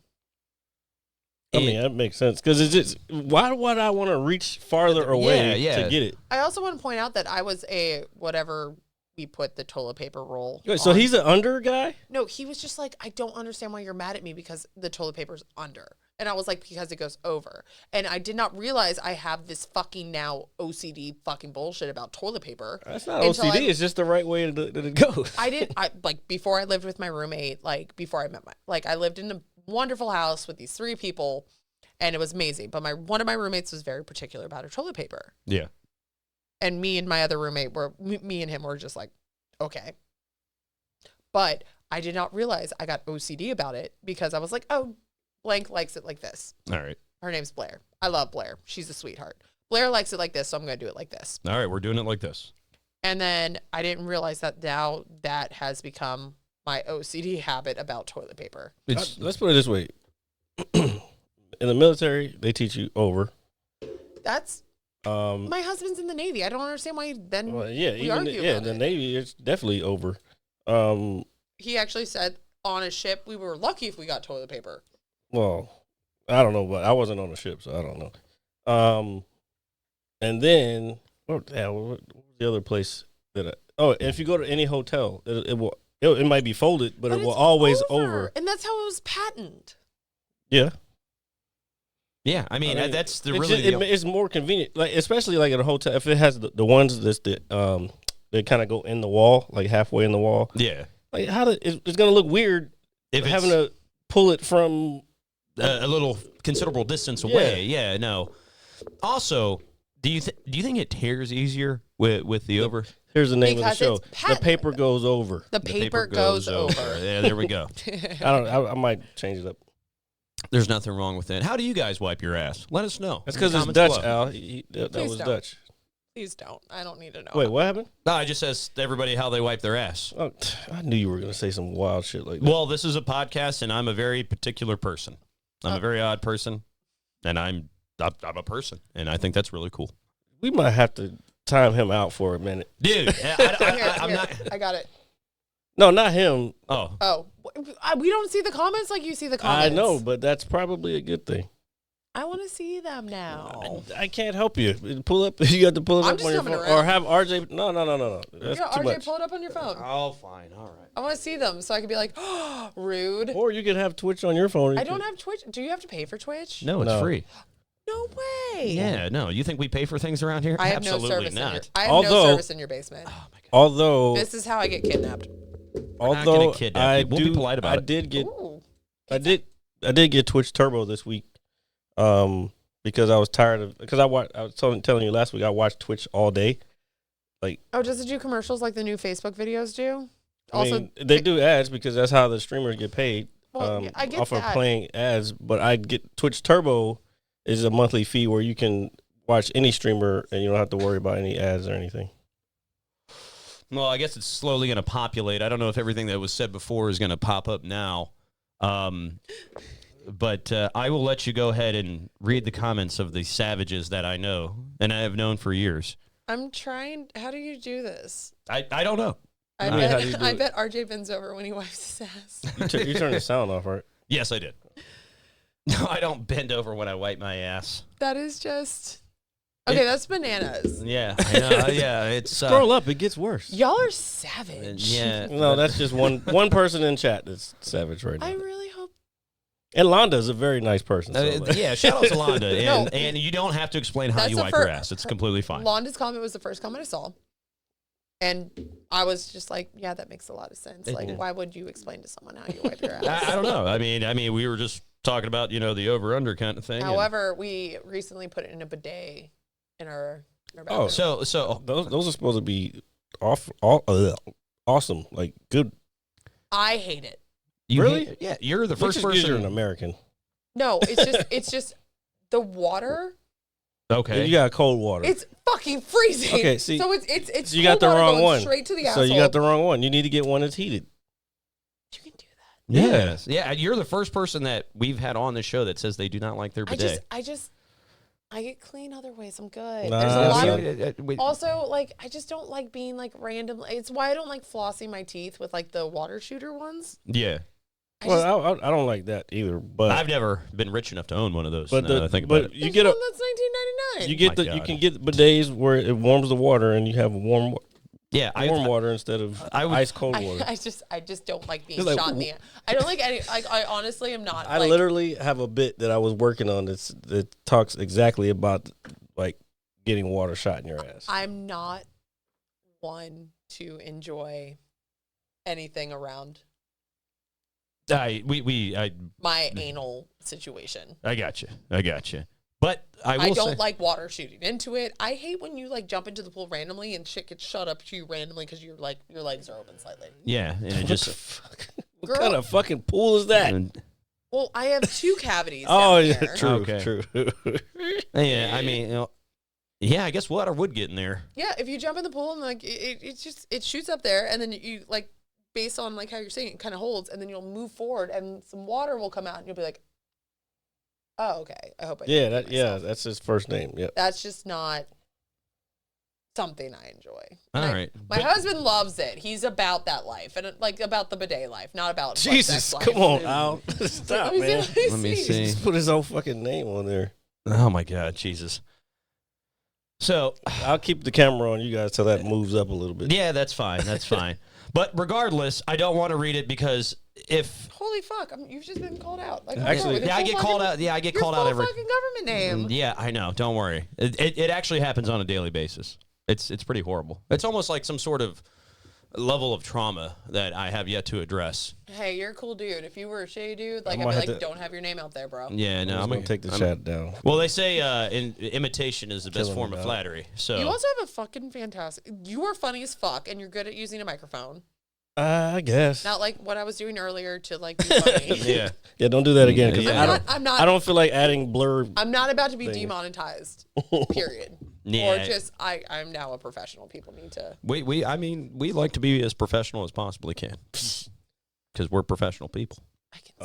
I mean, that makes sense. Because it's just, why would I want to reach farther away to get it? I also want to point out that I was a whatever we put the toilet paper roll. Wait, so he's an under guy? No, he was just like, I don't understand why you're mad at me because the toilet paper's under. And I was like, because it goes over. And I did not realize I have this fucking now OCD fucking bullshit about toilet paper. That's not OCD. It's just the right way that it goes. I before I lived with my roommate, before I met I lived in a wonderful house with these 3 people and it was amazing. But one of my roommates was very particular about her toilet paper. Yeah. And me and my other roommate me and him were just like, okay. But I did not realize I got OCD about it because I was like, oh, blank likes it like this. All right. Her name's Blair. I love Blair. She's a sweetheart. Blair likes it like this, so I'm going to do it like this. All right, we're doing it like this. And then I didn't realize that now that has become my OCD habit about toilet paper. Let's put it this way. In the military, they teach you over. That's my husband's in the Navy. I don't understand why then we argue about the it. Navy, it's definitely over. He actually said on a ship, we were lucky if we got toilet paper. Well, I don't know, but I wasn't on the ship, so I don't know. And then what was the other place that if you go to any hotel, it might be folded, but it will always over. And that's how it was patented. Yeah. Yeah, I mean that's it's more convenient, like especially like at a hotel if it has the ones that they kind of go in the wall, like halfway in the wall. Yeah, like it's gonna look weird if having to pull it from a little considerable distance away. Yeah, no. Also, do you think it tears easier with the over? Here's the name of the show. The paper goes over. The paper goes over. Yeah, there we go. I might change it up. There's nothing wrong with it. How do you guys wipe your ass? Let us know. That's because it's Dutch, Al. That was don't. Dutch. Please don't. I don't need to know. Wait, what happened? No, I just asked everybody how they wipe their ass. Oh, I knew you were going to say some wild shit like that. Well, this is a podcast, and I'm a very particular person. I'm a very odd person, and I'm a person, and I think that's really cool. We might have to time him out for a minute. Dude, I'm not. I got it. No, not him. Oh, we don't see the comments like you see the comments. I know, but that's probably a good thing. I want to see them now. I can't help you. Pull up. You got to pull it I'm up just on your coming phone, around. or have RJ. No. That's Yeah, too RJ, much. pull it up on your phone. Oh, fine. All right. I want to see them so I can be like, oh, rude. Or you could have Twitch on your phone. I don't have Twitch. Do you have to pay for Twitch? No, it's free. No way. Yeah, no. You think we pay for things around here? I have Absolutely no service. not. I have no service in your basement. Oh my god. Although This is how I get kidnapped. not gonna kidnap you. We'll be polite about it. I did get Twitch Turbo this week, because I was tired of I was telling you last week I watched Twitch all day. Oh, does it do commercials like the new Facebook videos do? I mean, they do ads because that's how the streamers get paid. Well, I get off that. of playing ads, but I get Twitch Turbo is a monthly fee where you can watch any streamer and you don't have to worry about any ads or anything. Well, I guess it's slowly going to populate. I don't know if everything that was said before is going to pop up now. But I will let you go ahead and read the comments of the savages that I know and I have known for years. I'm trying. How do you do this? I don't know. I I bet RJ bends over when he wipes his ass. You turn the sound off, right? Yes, I did. No, I don't bend over when I wipe my ass. That is just... Okay, that's bananas. Yeah, I know. Yeah, it's... Scroll up. It gets worse. Y'all are savage. Yeah. No, that's just one person in chat that's savage right now. I really hope... And Londa's a very nice person. So yeah, shout out to Londa. No. And you don't have to explain how That's you the wipe your ass. It's completely fine. Londa's comment was the first comment I saw. And I was just like, yeah, that makes a lot of sense. Like, why would you explain to someone how you wipe your ass? I don't know. I mean, we were just talking about, the over-under kind of thing. However, we recently put it in a bidet in our bathroom. Oh, so those are supposed to be awesome, like good. I hate it. Really? Yeah, you're the first Just 'cause you're an person. American. No, it's just the water. Okay. You got cold water. It's fucking freezing. Okay, see, so it's so you got cold the water wrong going one. straight to the So asshole. you got the wrong one. You need to get one that's heated. You can do that. Yes. Yeah, you're the first person that we've had on this show that says they do not like their bidet. I get clean other ways. I'm good. Nah, There's a lot son. of also like I just don't like being like random. It's why I don't like flossing my teeth with like the water shooter ones. Yeah. Well, I don't like that either. But I've never been rich enough to own one of those. but now that I think but about it. you get a That's 1999. you get My you God. can get bidets where it warms the water and you have warm Yeah, water instead of I would- ice cold water. I just don't like being It's like, shot in the. I don't like any. Like I honestly am not. I like, literally have a bit that I was working on that talks exactly about like getting water shot in your ass. I'm not one to enjoy anything around I my anal situation. got you. But I will I don't say, like water shooting into it. I hate when you like jump into the pool randomly and shit gets shut up to you randomly because you're like your legs are open slightly. yeah, and it What just the fuck? What Girl. kind of fucking pool is that? Well, I have 2 cavities. Oh down yeah, here. true, Okay. true. yeah, I mean, yeah, I guess water would get in there. Yeah, if you jump in the pool and like it shoots up there, and then you like based on like how you're saying it kind of holds, and then you'll move forward, and some water will come out, and you'll be like, oh okay, I hope I Yeah, didn't hurt myself. that's his first name. Yep. That's just not something I enjoy. All My- right. My husband loves it. He's about that life and like about the bidet life, not about butt Jesus, sex life. come on, Al. Stop, Let me man. see. Let me see. Just put his own fucking name on there. Oh my God, Jesus. So I'll keep the camera on you guys till that moves up a little bit. yeah, that's fine. That's fine. But regardless, I don't want to read it because if Holy fuck! You've just been called out. Like, Actually- with yeah, I your get full called fucking- out. Yeah, I get your called out full every. fucking government name. Yeah, I know. Don't worry. It actually happens on a daily basis. It's pretty horrible. It's almost like some sort of level of trauma that I have yet to address. Hey, you're a cool dude. If you were a shitty dude, like I'd might be have like, to- don't have your name out there, bro. Yeah, no, I'm gonna take the chat down. Well, they say imitation is the best Killing form me, of dog. flattery. So You also have a fucking fantastic. You are funny as fuck, and you're good at using a microphone. I guess. Not like what I was doing earlier to like be funny. yeah, Yeah, don't do that again. 'Cause Yeah. I don't feel like adding blur. I'm not about to be Thing. demonetized. Period. Yeah. Or just I'm now a professional. People need to. we like to be as professional as possibly can because we're professional people. I can.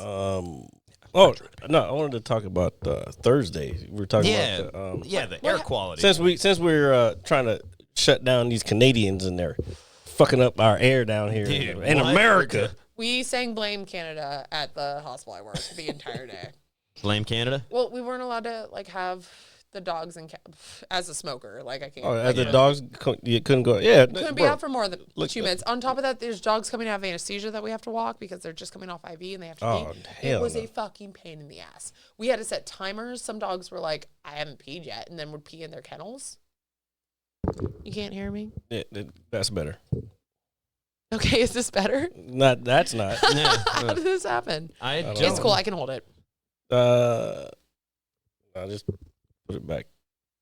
Oh no, I wanted to talk about Thursday. We were talking about The air quality. since we're trying to shut down these Canadians and they're fucking up our air down here Dude, in what? America. We sang "Blame Canada" at the hospital I work the entire day. Blame Canada. Well, we weren't allowed to like have the dogs and as a smoker. Like I can't. Oh, like, the dogs you couldn't go. Yeah, couldn't be bro. out for more than Look, 2 minutes. On top of that, there's dogs coming out of anesthesia that we have to walk because they're just coming off IV and they have to Oh, pee. It hell was no. a fucking pain in the ass. We had to set timers. Some dogs were like, I haven't peed yet, and then would pee in their kennels. You can't hear me? Yeah, that's better. Okay, is this better? That's not. How did this happen? I don't don't. It's cool. I can hold it. I'll just put it back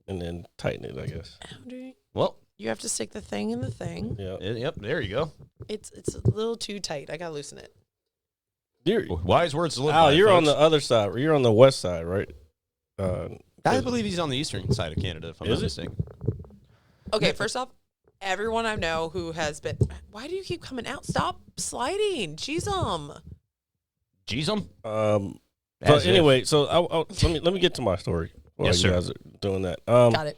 and then tighten it, I guess. How do you, Well, you have to stick the thing in the thing. Yeah. yep. There you go. It's a little too tight. I gotta loosen it. Wise words to live Al, by. you're on folks. the other side. You're on the west side, right? I believe he's on the eastern side of Canada, if I'm Is not it? mistaken. Okay, first off, everyone I know who has been. Why do you keep coming out? Stop sliding. Jeez, Jeez, But As if. anyway, so let me get to my story while Yes, you sir. guys are doing that. Got it.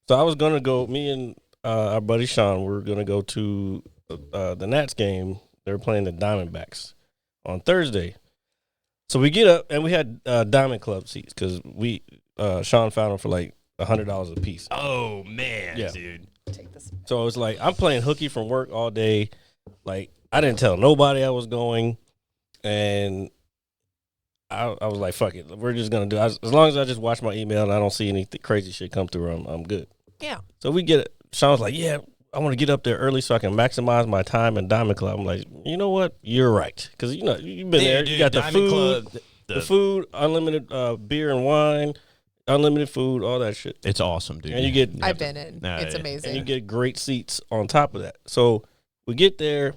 So I was gonna go. Me and our buddy Sean, we were gonna go to the Nats game. They were playing the Diamondbacks on Thursday. So we get up and we had Diamond Club seats because Sean found them for like $100 a piece. Oh man, Yeah. dude. Take this. So it's like I'm playing hooky from work all day. Like I didn't tell nobody I was going, and I was like, "Fuck it, we're just gonna do." As long as I just watch my email and I don't see any crazy shit come through, I'm good. Yeah. So we get it. Sean was like, "Yeah, I want to get up there early so I can maximize my time in Diamond Club. I'm like, you know what? You're right. Because, you know, you've been there. Dude, You got the Diamond food, Club, the food, unlimited beer and wine, unlimited food, all that shit. It's awesome, dude. And you get I've been in. Nah, It's yeah. amazing. and you get great seats on top of that. So we get there.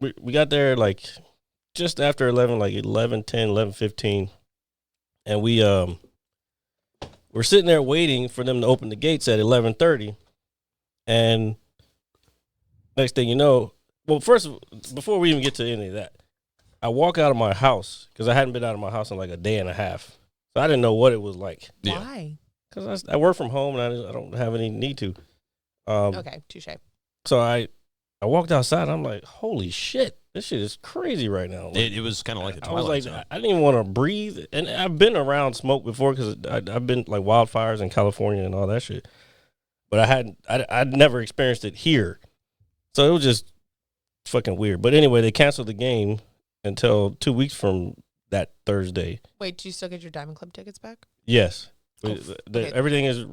We got there like just after 11, like 11:10, 11:15. And we're sitting there waiting for them to open the gates at 11:30. And next thing you know, well, first, before we even get to any of that, I walk out of my house because I hadn't been out of my house in like a day and a half. So I didn't know what it was like. Yeah. Why? Because I work from home and I don't have any need to. Okay, touche. So I walked outside and I'm like, holy shit, this shit is crazy right now. Like, It was kind of like the I was Twilight like, Zone. I didn't even want to breathe. And I've been around smoke before because I've been like wildfires in California and all that shit. But I'd never experienced it here. So it was just fucking weird. But anyway, they canceled the game until 2 weeks from that Thursday. Wait, do you still get your Diamond Club tickets back? Yes. Oh, okay. Everything is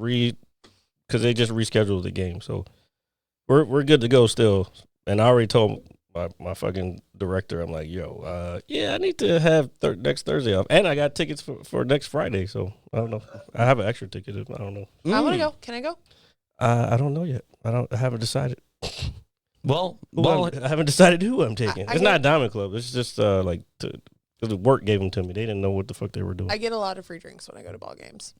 because they just rescheduled the game. So we're good to go still. And I already told my fucking director, I'm like, yo, yeah, I need to have next Thursday off. And I got tickets for next Friday. So I don't know. I have an extra ticket. I don't know. I want to go. Can I go? I don't know yet. I haven't decided. Well, I haven't decided who I'm taking. I It's not Diamond Club. It's just like the work gave them to me. They didn't know what the fuck they were doing. I get a lot of free drinks when I go to ball games.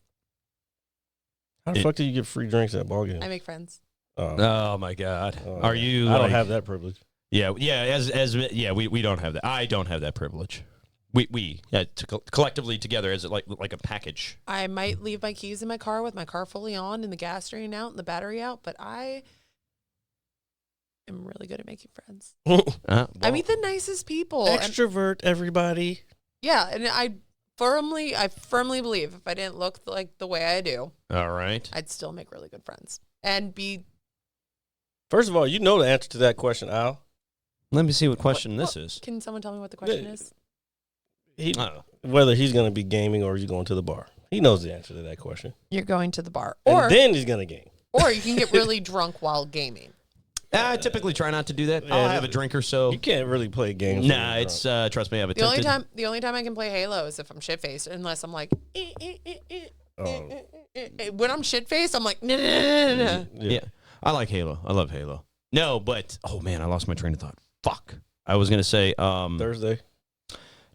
How the fuck do you get free drinks at ball games? I make friends. oh my God, are yeah. you? I don't like- have that privilege. Yeah, we don't have that. I don't have that privilege. We collectively together as like a package. I might leave my keys in my car with my car fully on and the gas drain out and the battery out, but I am really good at making friends. I meet the nicest people. And, Extrovert, everybody. yeah, and I firmly believe if I didn't look like the way I do, All right. I'd still make really good friends and be. First of all, you know the answer to that question, Al. Let me see what question What- this is. Can someone tell me what the question Yeah. is? Whether he's going to be gaming or he's going to the bar. He knows the answer to that question. You're going to the bar, And or then he's going to game. or you can get really drunk while gaming. I typically try not to do that. Yeah, I'll have a drink or so. You can't really play games. when Nah, you're it's drunk. trust me, I've The only attempted. time I can play Halo is if I'm shit faced, unless I'm like Oh. when I'm shit faced, I'm like no. Yeah, I like Halo. I love Halo. No, but oh man, I lost my train of thought. Fuck. I was gonna say Thursday.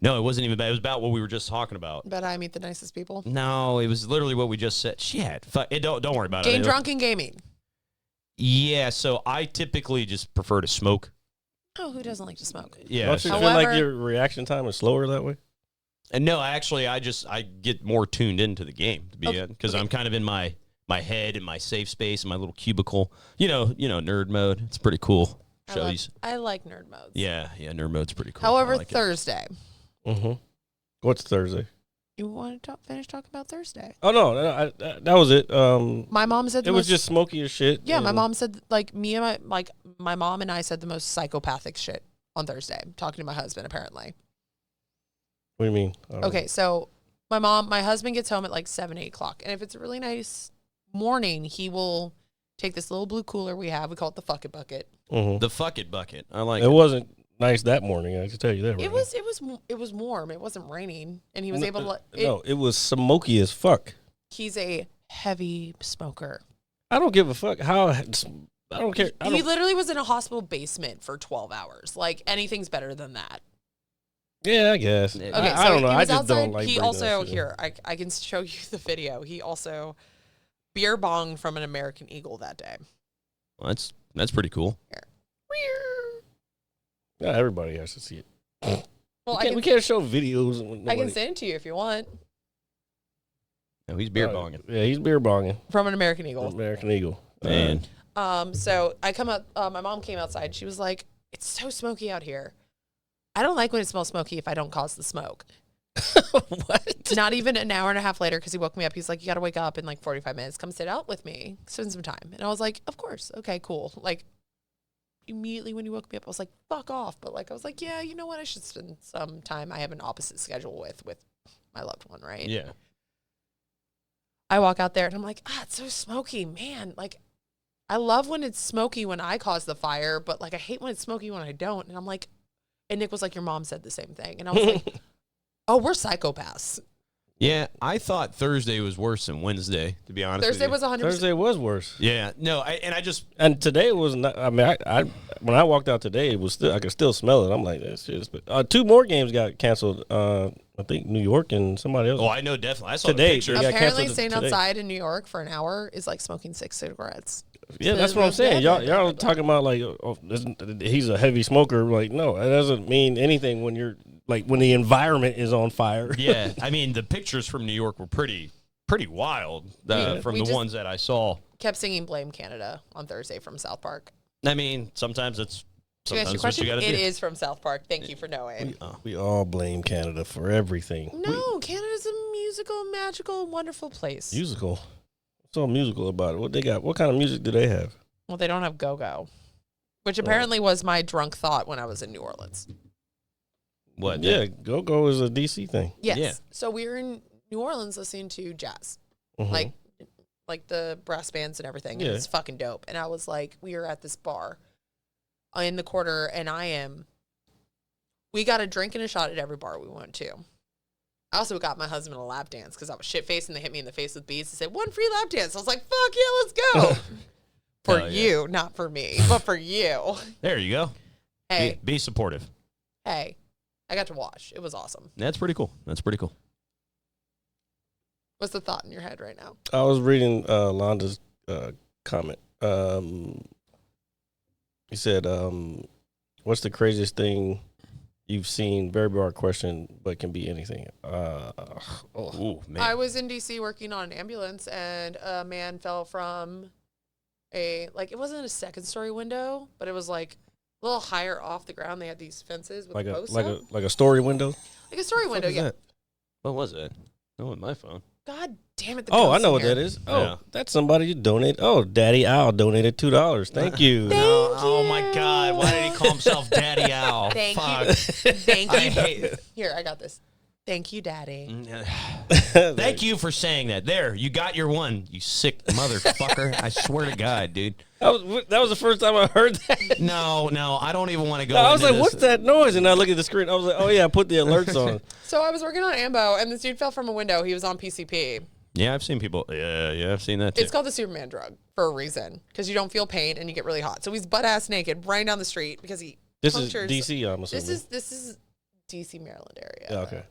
no, it wasn't even bad. It was about what we were just talking about. But I meet the nicest people. No, it was literally what we just said. Shit. Fuck. Don't worry about Getting it. drunk and gaming. Yeah, so I typically just prefer to smoke. Oh, who doesn't like to smoke? Yeah. Don't you so- feel like However- your reaction time is slower that way? and no, I get more tuned into the game to be Okay, because okay. I'm kind of in my head in my safe space in my little cubicle. You know, nerd mode. It's pretty cool. Shows. I like nerd modes. Yeah, nerd mode's pretty cool. However, I like it. Thursday. Mm-hmm. What's Thursday? You want to finish talking about Thursday? Oh, no, that was it. My mom said It was just smoky as shit. yeah. My and- mom said like my mom and I said the most psychopathic shit on Thursday. Talking to my husband apparently. What do you mean? I don't Okay, so my husband gets home at like 7, 8 o'clock, and if it's a really nice morning, he will take this little blue cooler we have. We call it the fuck it bucket. know. Mhm. The fuck it bucket. I like It it. wasn't nice that morning. I can tell you that. It right was warm. It wasn't raining, and he was now. able to. No, it was smoky as fuck. He's a heavy smoker. I don't give a fuck how. I don't care. I He don't, literally was in a hospital basement for 12 hours. Like anything's better than that. yeah, I guess. Okay, I so don't know. he I was just outside. don't like. He breathing also that shit. here. I can show you the video. He also beer bonged from an American Eagle that day. Well, that's pretty cool. Yeah, everybody has to see it. Well, We can't show videos. when I can nobody- send it to you if you want No, he's beer bonging. Yeah, he's beer bonging. from an American Eagle. American Eagle. Man. So I come out. My mom came outside. She was like, "It's so smoky out here. I don't like when it smells smoky if I don't cause the smoke." What? Not even an hour and a half later, because he woke me up. He's like, "You got to wake up in like 45 minutes. Come sit out with me. Spend some time." And I was like, "Of course. Okay, cool." Like immediately when he woke me up, I was like, "Fuck off!" But like I was like, "Yeah, you know what? I should spend some time. I have an opposite schedule with my loved one, right?" Yeah. I walk out there and I'm like, it's so smoky, man. Like, I love when it's smoky when I cause the fire, but like I hate when it's smoky when I don't. And I'm like, and Nick was like, your mom said the same thing. And I was like, oh, we're psychopaths. Yeah, I thought Thursday was worse than Wednesday, to be honest. Thursday with you. was 100%. Thursday was worse. Yeah, no, And today was not. I mean, I when I walked out today, it was still. I could still smell it. I'm like, that's just. But 2 more games got canceled. I think New York and somebody else. Oh, I know definitely. I saw Today, the pictures. yeah. Apparently, canceled staying today. outside in New York for an hour is like smoking 6 cigarettes. Yeah, that's what I'm saying. Y'all talking about like, oh, he's a heavy smoker. Like, no, it doesn't mean anything when you're like when the environment is on fire. Yeah, I mean the pictures from New York were pretty wild from the ones that I saw. Kept singing "Blame Canada" on Thursday from South Park. I mean, sometimes it's To answer your what you question, got to it do. is from South Park. Thank you for knowing. We all blame Canada for everything. No, Canada's a musical, magical, wonderful place. Musical. What's so musical about it? What they got? What kind of music do they have? Well, they don't have go-go, which apparently was my drunk thought when I was in New Orleans. What? Yeah, go-go is a DC thing. Yes. Yeah. So we were in New Orleans listening to jazz, Mhm. like the brass bands and everything. Yeah. And it's fucking dope. And I was like, we were at this bar in the quarter, and we got a drink and a shot at every bar we went to. I also got my husband a lap dance because I was shit-faced and they hit me in the face with beads and said, 1 free lap dance. I was like, fuck yeah, let's go. For Hell yeah. you, not for me, but for you. There you go. Hey, Be supportive. hey, I got to watch. It was awesome. That's pretty cool. What's the thought in your head right now? I was reading Londa's comment. He said, what's the craziest thing you've seen? Very broad question, but can be anything. Ooh, man. I was in D.C. working on an ambulance, and a man fell from it wasn't a second-story window, but it was like a little higher off the ground. They had these fences with posts up. like a story window. Like a story window, yeah. What was it? Oh, on my phone. God damn it. Oh, I know what that is. Oh, Yeah. that's somebody you donate. Oh, Daddy Al donated $2. Thank you. Oh my God! Why did he call himself Daddy Owl? Thank Fuck. you. Thank I you. hate it. Here, I got this. Thank you, Daddy. Thank you for saying that. There, you got your one, you sick motherfucker. I swear to God, dude. That was the first time I heard that. No, I don't even want to go. I was into like, this. what's that noise? And I look at the screen. I was like, oh, yeah, I put the alerts on. So I was working on Ambo, and this dude fell from a window. He was on PCP. Yeah, I've seen people. Yeah, I've seen that too. It's called the Superman drug for a reason, because you don't feel pain and you get really hot. So he's butt-ass naked running down the street because he This punctures. is D.C., I'm assuming. This is D.C., Maryland area. Yeah, okay.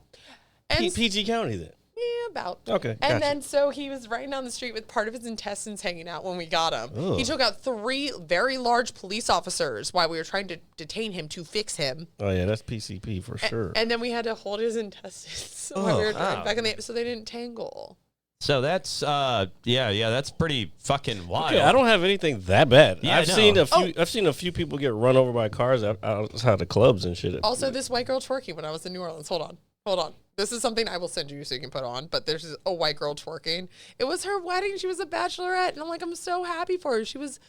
And PG County, then. yeah, about. Okay, And gotcha. then so he was running down the street with part of his intestines hanging out when we got him. Ugh. He took out 3 very large police officers while we were trying to detain him to fix him. Oh, yeah, that's PCP for sure. And then we had to hold his intestines while we were driving wow. back in the so they didn't tangle. So that's that's pretty fucking wild. Okay, I don't have anything that bad. Yeah, I've no. seen a few. I've seen a few people get run over by cars outside the clubs and shit. Also, this white girl twerking when I was in New Orleans. Hold on. This is something I will send you so you can put on. But there's a white girl twerking. It was her wedding. She was a bachelorette. And I'm like, I'm so happy for her. She was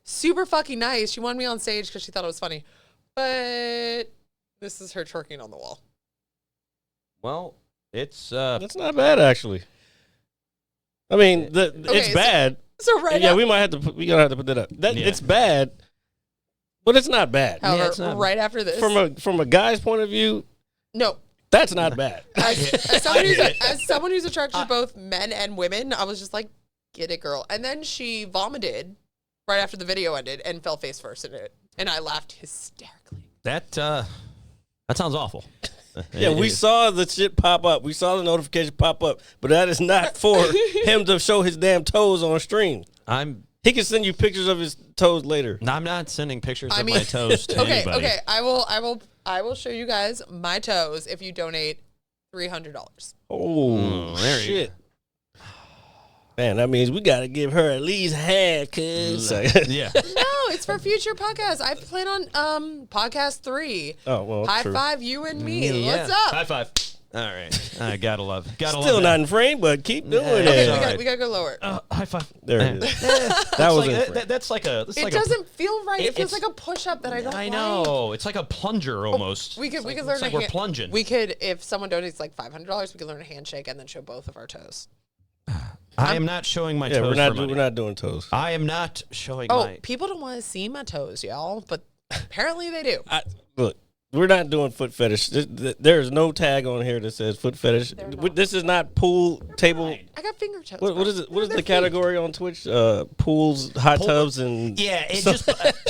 super fucking nice. She wanted me on stage because she thought it was funny. But this is her twerking on the wall. Well, it's That's not bad, actually. I mean, it's so- bad. So right Yeah, now, we gonna have to put that up. Yeah. It's bad, but it's not bad. however, it's not- right after this. From a guy's point of view, no. that's not bad. As someone who's attracted to both men and women, I was just like, get it, girl. And then she vomited right after the video ended and fell face first in it. And I laughed hysterically. that sounds awful. Yeah, we saw the shit pop up. We saw the notification pop up, but that is not for him to show his damn toes on stream. He can send you pictures of his toes later. I'm not sending pictures of my toes to Okay, anybody. okay. I will show you guys my toes if you donate $300. Oh, there you shit. Man, that means we got to give her at least half, cuz. Yeah. No, it's for future podcasts. I plan on podcast 3. Oh, well, High true. five you and me. Yeah. What's up? High five. All right. I gotta love Still that. not in frame, but keep doing Okay, it. we gotta go lower. High five. There it is. That was like, in frame. that's like a. It doesn't feel right. It feels it's- like a push-up that I don't I like. know. It's like a plunger almost. We could It's learn like a we're hand- plunging. We could, if someone donates like $500, we could learn a handshake and then show both of our toes. I am not showing my Yeah, toes. we're not doing toes. I am not showing Oh, my. people don't want to see my toes, y'all, but apparently they do. Look, we're not doing foot fetish. There is no tag on here that says foot fetish. This is not pool table. I got finger toes. What is it? What is They're the feet. category on Twitch? Pools, hot tubs, and Yeah, it just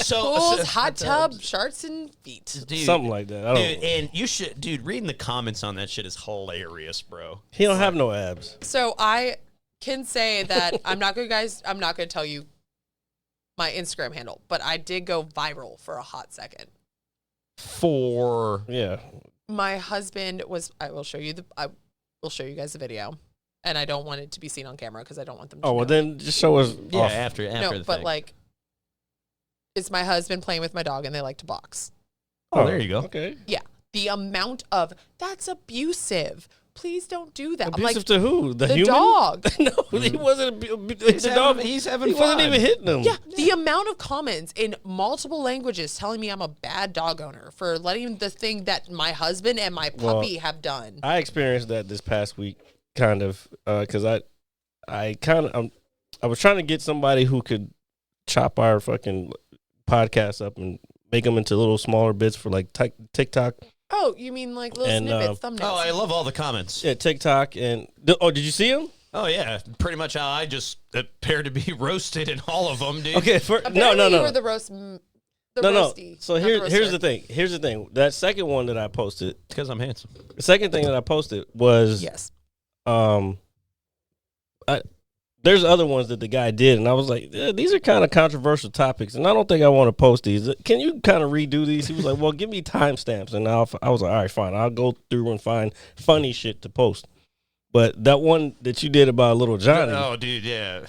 Pools, hot tub, sharks, and feet. dude, something like that. I don't. Dude, and you should, dude. Reading the comments on that shit is hilarious, bro. He don't have no abs. So I can say that I'm not going to tell you my Instagram handle, but I did go viral for a hot second. Yeah. My husband was. I will show you guys the video, and I don't want it to be seen on camera because I don't want them to. Oh well, know. then just show us. Yeah, off. after No, the but thing. like, it's my husband playing with my dog, and they like to box. Oh, there you go. Okay. Yeah, the amount of that's abusive. Please don't do that. Abusive I'm like, to who? The the human? dog. No, he wasn't. The dog. He's having He wasn't fun. even hitting him. Yeah, the amount of comments in multiple languages telling me I'm a bad dog owner for letting the thing that my husband and my puppy have done. I experienced that this past week, kind of, because I was trying to get somebody who could chop our fucking podcast up and make them into little smaller bits for like TikTok. Oh, you mean like little And, snippets, thumbnails? Oh, I love all the comments. Yeah, TikTok and did you see them? Oh yeah, pretty much how I just appear to be roasted in all of them, dude. Okay, Apparently no. You were the roast. The roasty. So not here's roaster. the thing. Here's the thing. That second one that I posted, because I'm handsome. the second thing that I posted was Yes. there's other ones that the guy did, and I was like, these are kind of controversial topics, and I don't think I want to post these. Can you kind of redo these? He was like, well, give me timestamps, and I was like, all right, fine. I'll go through and find funny shit to post. But that one that you did about Little Johnny, Oh, dude, yeah.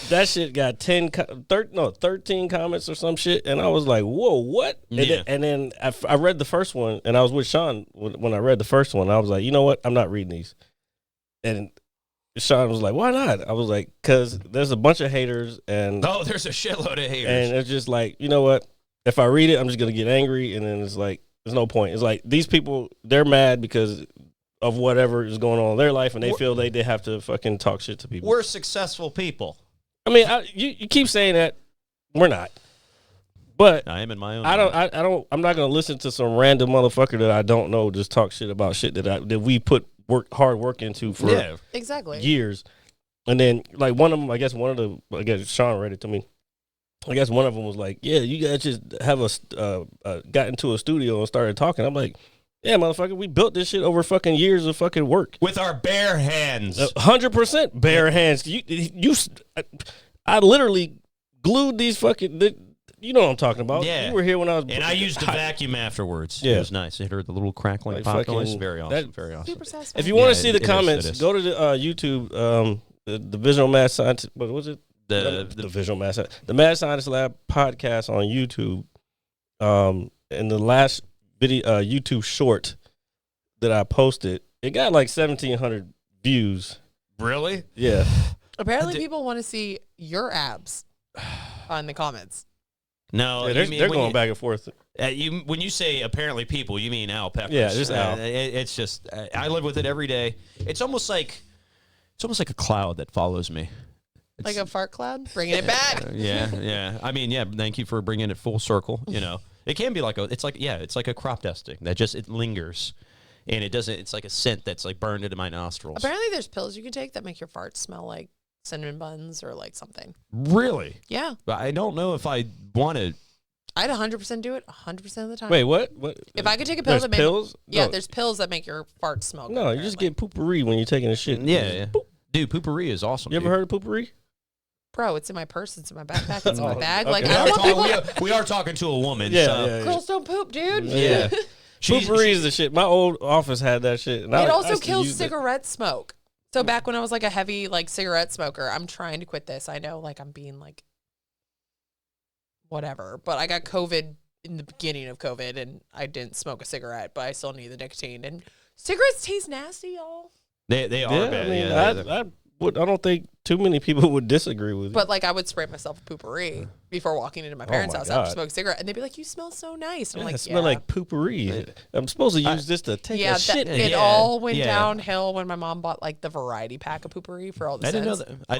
that shit got 13 comments or some shit, and I was like, whoa, what? Yeah. And then I read the first one, and I was with Sean when I read the first one. I was like, you know what? I'm not reading these. And Sean was like, why not? I was like, because there's a bunch of haters, and Oh, there's a shitload of haters. and it's just like, you know what? If I read it, I'm just going to get angry, and then it's like, there's no point. It's like, these people, they're mad because of whatever is going on in their life, and they feel they have to fucking talk shit to people. We're successful people. I mean, you keep saying that. We're not. But I am in my own. I'm not going to listen to some random motherfucker that I don't know just talk shit about shit that we put hard work into for Yeah. Exactly. years. And then like one of them, I guess Sean read it to me. I guess one of them was like, yeah, you guys just have got into a studio and started talking. I'm like, yeah, motherfucker, we built this shit over fucking years of fucking work. With our bare hands. 100% bare hands. I literally glued these fucking, you know what I'm talking about. Yeah. You were here when I was. And I used a vacum afterwards. Yeah. It was nice. It heard the little crackling Like pop noise. fucking- Very awesome. Very awesome. Super satisfying. If you want Yeah, to see the it is, comments, it is. go to the YouTube, the Visual Mad Scientist. What was it? The Visual Mad Scientist. The Mad Scientist Lab podcast on YouTube. In the last video, YouTube short that I posted, it got like 1,700 views. Really? Yeah. Apparently, people want to see your abs on the comments. No, Yeah, you mean they're when going you, back and forth. when you say apparently people, you mean alpacas. Yeah, just Al. It's just I live with it every day. It's almost like a cloud that follows me. Like a fart cloud, bringing it back. Yeah. I mean, yeah. Thank you for bringing it full circle. You know, it can be like it's like a crop dusting that it lingers, and it doesn't. It's like a scent that's like burned into my nostrils. Apparently, there's pills you can take that make your farts smell like cinnamon buns or like something. Really? Yeah, But I don't know if I want to. I'd 100% do it 100% of the time. Wait, what? If I could take a pill There's that made pills? yeah, No. there's pills that make your farts smell. Good, No, you just apparently. get poopery when you're taking a shit. Yeah. Dude, poopery is awesome. You ever heard of poopery? Bro, it's in my purse, it's in my backpack, it's in my bag. okay. Like We I don't want people. we are talking to a woman. Yeah, so. yeah. Girls don't poop, dude. Yeah. Poopery is the shit. My old office had that shit. And I It also used to kills use it. cigarette smoke. So back when I was like a heavy like cigarette smoker, I'm trying to quit this. I know like I'm being like whatever, but I got COVID in the beginning of COVID and I didn't smoke a cigarette, but I still need the nicotine. And cigarettes taste nasty, y'all. They are Yeah, bad. I mean, yeah, I don't think too many people would disagree with you. But like I would spray myself with poopery before walking into my parents' my house God. after smoking a cigarette, and they'd be like, "You smell so nice." And I'm I like, smell like poopery. I'm supposed to use this to take a shit. It all went downhill when my mom bought like the variety pack of poopery for all the I didn't know scents. that. I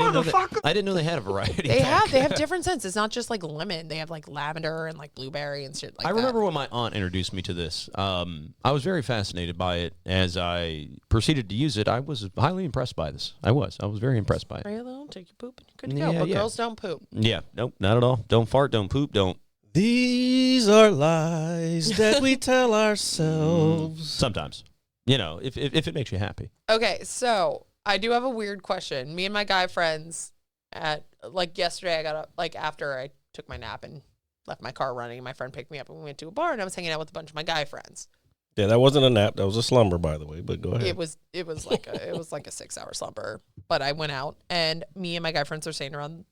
didn't know they had a variety. They pack. have different scents. It's not just like lemon. They have like lavender and like blueberry and shit like I that. remember when my aunt introduced me to this. I was very fascinated by it. As I proceeded to use it, I was highly impressed by this. I was very impressed by it. Spray a little, take your poop, and you're good to go. But girls don't poop. Yeah, nope, not at all. Don't fart, don't poop, don't. These are lies that we tell ourselves. Sometimes, if it makes you happy. Okay, so I do have a weird question. Me and my guy friends at like yesterday, I got up like after I took my nap and left my car running. My friend picked me up and we went to a bar and I was hanging out with a bunch of my guy friends. Yeah, that wasn't a nap. That was a slumber, by the way. But go ahead. It was like a 6-hour slumber. But I went out and me and my guy friends are staying around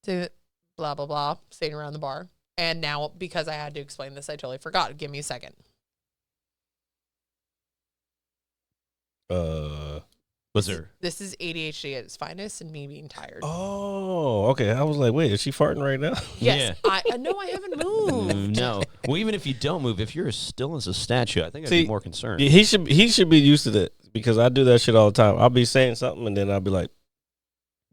to blah blah blah, staying around the bar. And now because I had to explain this, I totally forgot. Give me a second. Was there? This is ADHD at its finest and me being tired. Oh, okay. I was like, wait, is she farting right now? Yes, Yeah. I know I haven't moved. No. Well, even if you don't move, if you're as still as a statue, I think I'd be more concerned. He should be used to that because I do that shit all the time. I'll be saying something and then I'll be like,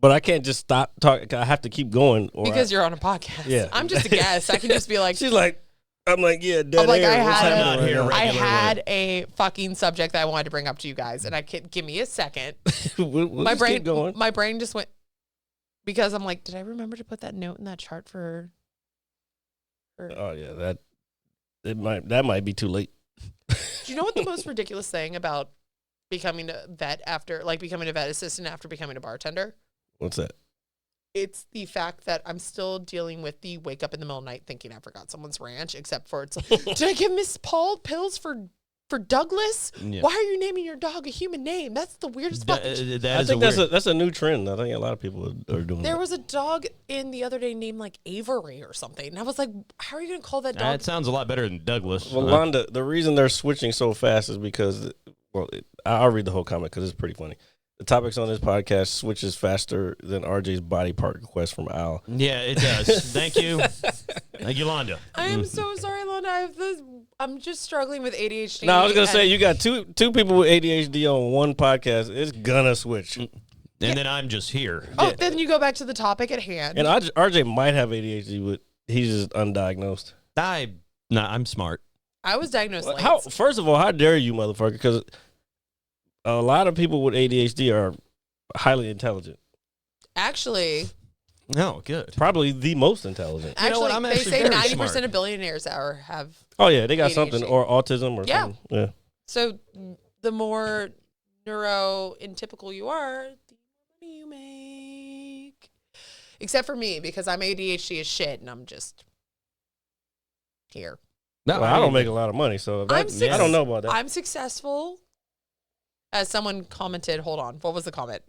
but I can't just stop talking. I have to keep going. Because you're on a podcast. Yeah. I'm just a guest. I can just be like, she's like, I'm like, yeah, dead I'm like, air. What's happening not right here now? right I regular had a fucking subject that I wanted to bring up to you guys, and I can't give me a second. We'll my just keep going. brain just went because I'm like, did I remember to put that note in that chart for Oh yeah, that might be too late. Do you know what the most ridiculous thing about becoming a vet becoming a vet assistant after becoming a bartender? What's that? It's the fact that I'm still dealing with the wake up in the middle of the night thinking I forgot someone's ranch, except for it's like, did I give Miss Paul pills for Douglas? Yeah. Why are you naming your dog a human name? That's the weirdest fucking shit. I think that's a new trend. I think a lot of people are doing There that. was a dog in the other day named like Avery or something. And I was like, how are you going to call that dog? That sounds a lot better than Douglas. Well, Londa, the reason they're switching so fast is because, I'll read the whole comment because it's pretty funny. The topics on this podcast switches faster than RJ's body part request from Al. Yeah, it does. Thank you. Yolanda. I am so sorry, Lona. I'm just struggling with ADHD. No, I was going to say, you got two people with ADHD on one podcast. It's going to switch. And then I'm just here. Oh, then you go back to the topic at hand. And RJ might have ADHD, but he's just undiagnosed. I'm smart. I was diagnosed late. First of all, how dare you, motherfucker? Because a lot of people with ADHD are highly intelligent. Actually, No, good. Probably the most intelligent. You know what? I'm they actually say very 90% smart. of billionaires have. Oh, yeah, they got ADHD. something, or autism or Yeah. something. Yeah. So the more neurotypical you are, the more money you make. Except for me, because I'm ADHD as shit, and I'm just here. No, Well, I don't make a lot of money, so I don't know about that. I'm successful. As someone commented, hold on, what was the comment?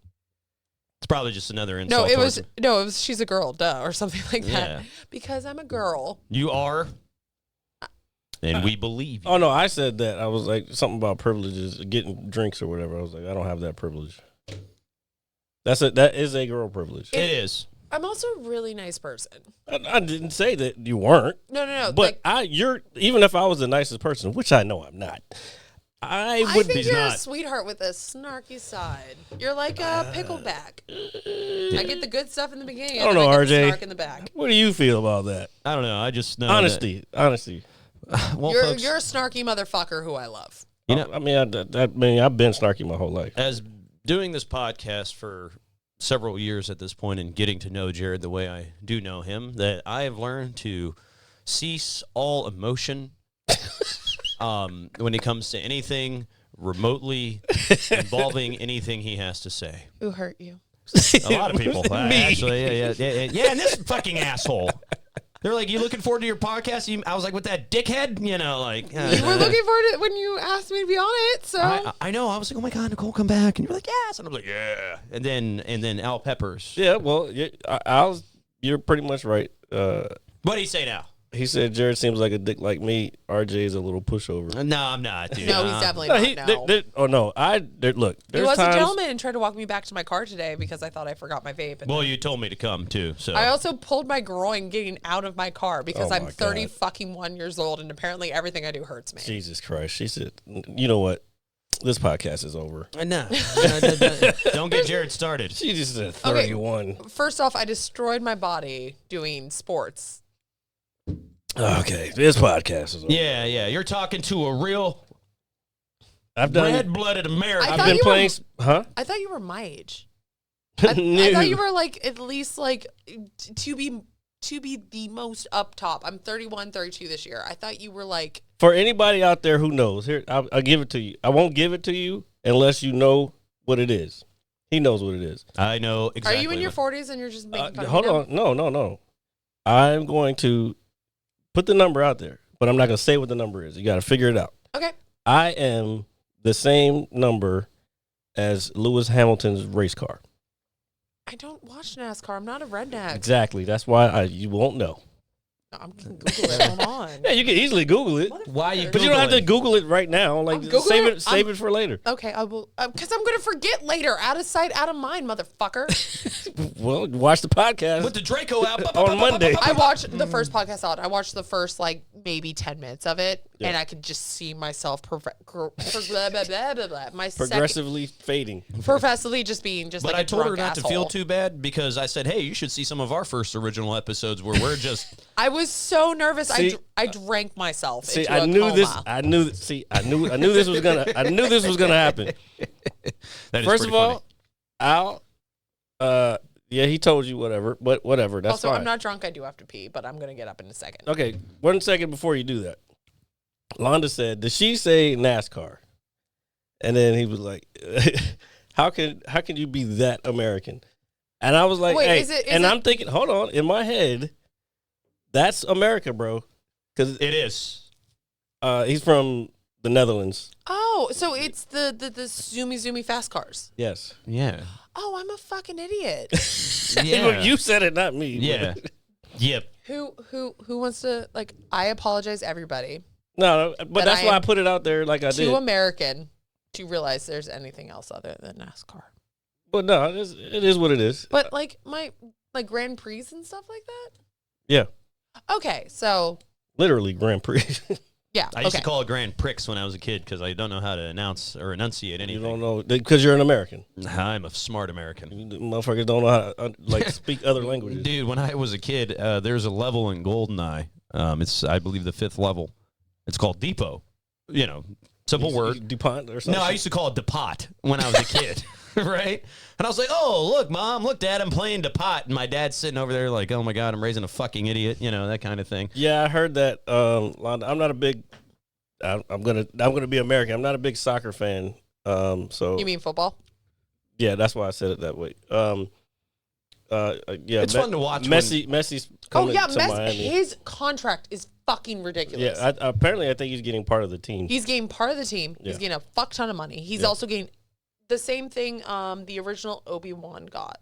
It's probably just another No, insult. it was she's a girl, duh, or something like that. Yeah. Because I'm a girl. You are, and we believe you. Oh, no, I said that. I was like, something about privileges, getting drinks or whatever. I was like, I don't have that privilege. That is a girl privilege. It is. I'm also a really nice person. I didn't say that you weren't. No. But you're, even if I was the nicest person, which I know I'm not, I would think be you're not. a sweetheart with a snarky side. You're like a pickleback. I get the good stuff in the beginning. I don't and know, then I get the RJ. snark in the back. What do you feel about that? I don't know. I just know Honesty. That, well, folks, You're a snarky motherfucker who I love. you know, I mean, I've been snarky my whole life. as doing this podcast for several years at this point and getting to know Jared the way I do know him, that I have learned to cease all emotion when it comes to anything remotely involving anything he has to say. Who hurt you? A lot of people. Actually, yeah, and this fucking asshole. They're like, you looking forward to your podcast? I was like, with that dickhead? You know, like. You were looking forward to it when you asked me to be on it, so. I know. I was like, oh my God, Nicole, come back. And you're like, yes. And I'm like, yeah. And then Al Peppers. Yeah, well, you're pretty much right. What do you say now? He said Jared seems like a dick like me. RJ is a little pushover. No, I'm not, dude. No, he's definitely not. No. Look. He There's was a times, gentleman and tried to walk me back to my car today because I thought I forgot my vape. And Well, you told me to come too, so I also pulled my groin getting out of my car because Oh I'm my 30 God. fucking 1 years old and apparently everything I do hurts me. Jesus Christ. She said, you know what? This podcast is over. no. Don't get Jared started. She just said 31. First off, I destroyed my body doing sports. Okay, this podcast is over. Yeah, you're talking to a real I've done. red-blooded American. I I've thought been you were- playing. Huh? I thought you were my age. I thought you were like at least like to be the most up top. I'm 31, 32 this year. I thought you were like For anybody out there who knows, here I'll give it to you. I won't give it to you unless you know what it is. He knows what it is. I know exactly. Are you in your what- 40s and you're just making fun Hold of me on. No. I'm going to put the number out there, but I'm not going to say what the number is. You got to figure it out. now? Okay. I am the same number as Lewis Hamilton's race car. I don't watch NASCAR. I'm not a redneck. Exactly. That's why you won't know. I'm gonna Google it. Hold on. Yeah, you can easily Google it, Why you? but you don't have to Googling? Google it right now. Like I'm Googling save it. it. Save it for later. Okay, I will, because I'm gonna forget later. Out of sight, out of mind, motherfucker. Well, watch the podcast With the Draco out on Monday. I watched the first podcast out. I watched the first like maybe 10 minutes of it, Yeah. and I could just see myself my Progressively fading. progressively just being just But like I a told her drunk not to feel asshole. too bad because I said, "Hey, you should see some of our first original episodes where we're just." I was so nervous. See, I drank myself See, into I a knew coma. this. I knew this was gonna. I knew this was gonna happen. That is First pretty of all, Al. Yeah, he told you whatever, but whatever. That's Also, fine. I'm not drunk. I do have to pee, but I'm gonna get up in a second. Okay, 1 second before you do that. Londa said, "Did she say NASCAR?" And then he was like, "How can you be that American?" And I was like, Wait, "Hey," is it- I'm thinking, hold on, in my head, that's America, bro, because it is. he's from the Netherlands. Oh, so it's the zoomy fast cars. Yes, Yeah. Oh, I'm a fucking idiot. Yeah. you said it, not me. Yeah. Yep. who wants to like? I apologize, everybody. No, but That that's I why I am put it out there like I did. Too American to realize there's anything else other than NASCAR. But no, it is what it is. But like my like Grand Prix and stuff like that. Yeah, Okay, so literally Grand Prix. yeah. I used okay. to call it Grand Prix when I was a kid because I don't know how to announce or enunciate You anything. don't know because you're an American. I'm a smart American. You motherfuckers don't know how to like speak other languages. Dude, when I was a kid, there's a level in GoldenEye. It's, I believe, the 5th level. It's called Depot. You know, simple word. DuPont or something. No, I used to call it Depot when I was a kid, right? And I was like, oh, look, Mom, look, Dad, I'm playing Depot. And my dad's sitting over there like, oh, my God, I'm raising a fucking idiot, you know, that kind of thing. Yeah, I heard that. Londa, I'm not a big. I'm gonna be American. I'm not a big soccer fan. So You mean football? yeah, that's why I said it that way. Yeah, It's fun to watch Messi's Oh coming yeah, to Messi. Miami. His contract is fucking ridiculous. Yeah, apparently I think he's getting part of the team. He's getting part of the team. He's Yeah. getting a fuck ton of money. He's Yeah. also getting the same thing the original Obi-Wan got.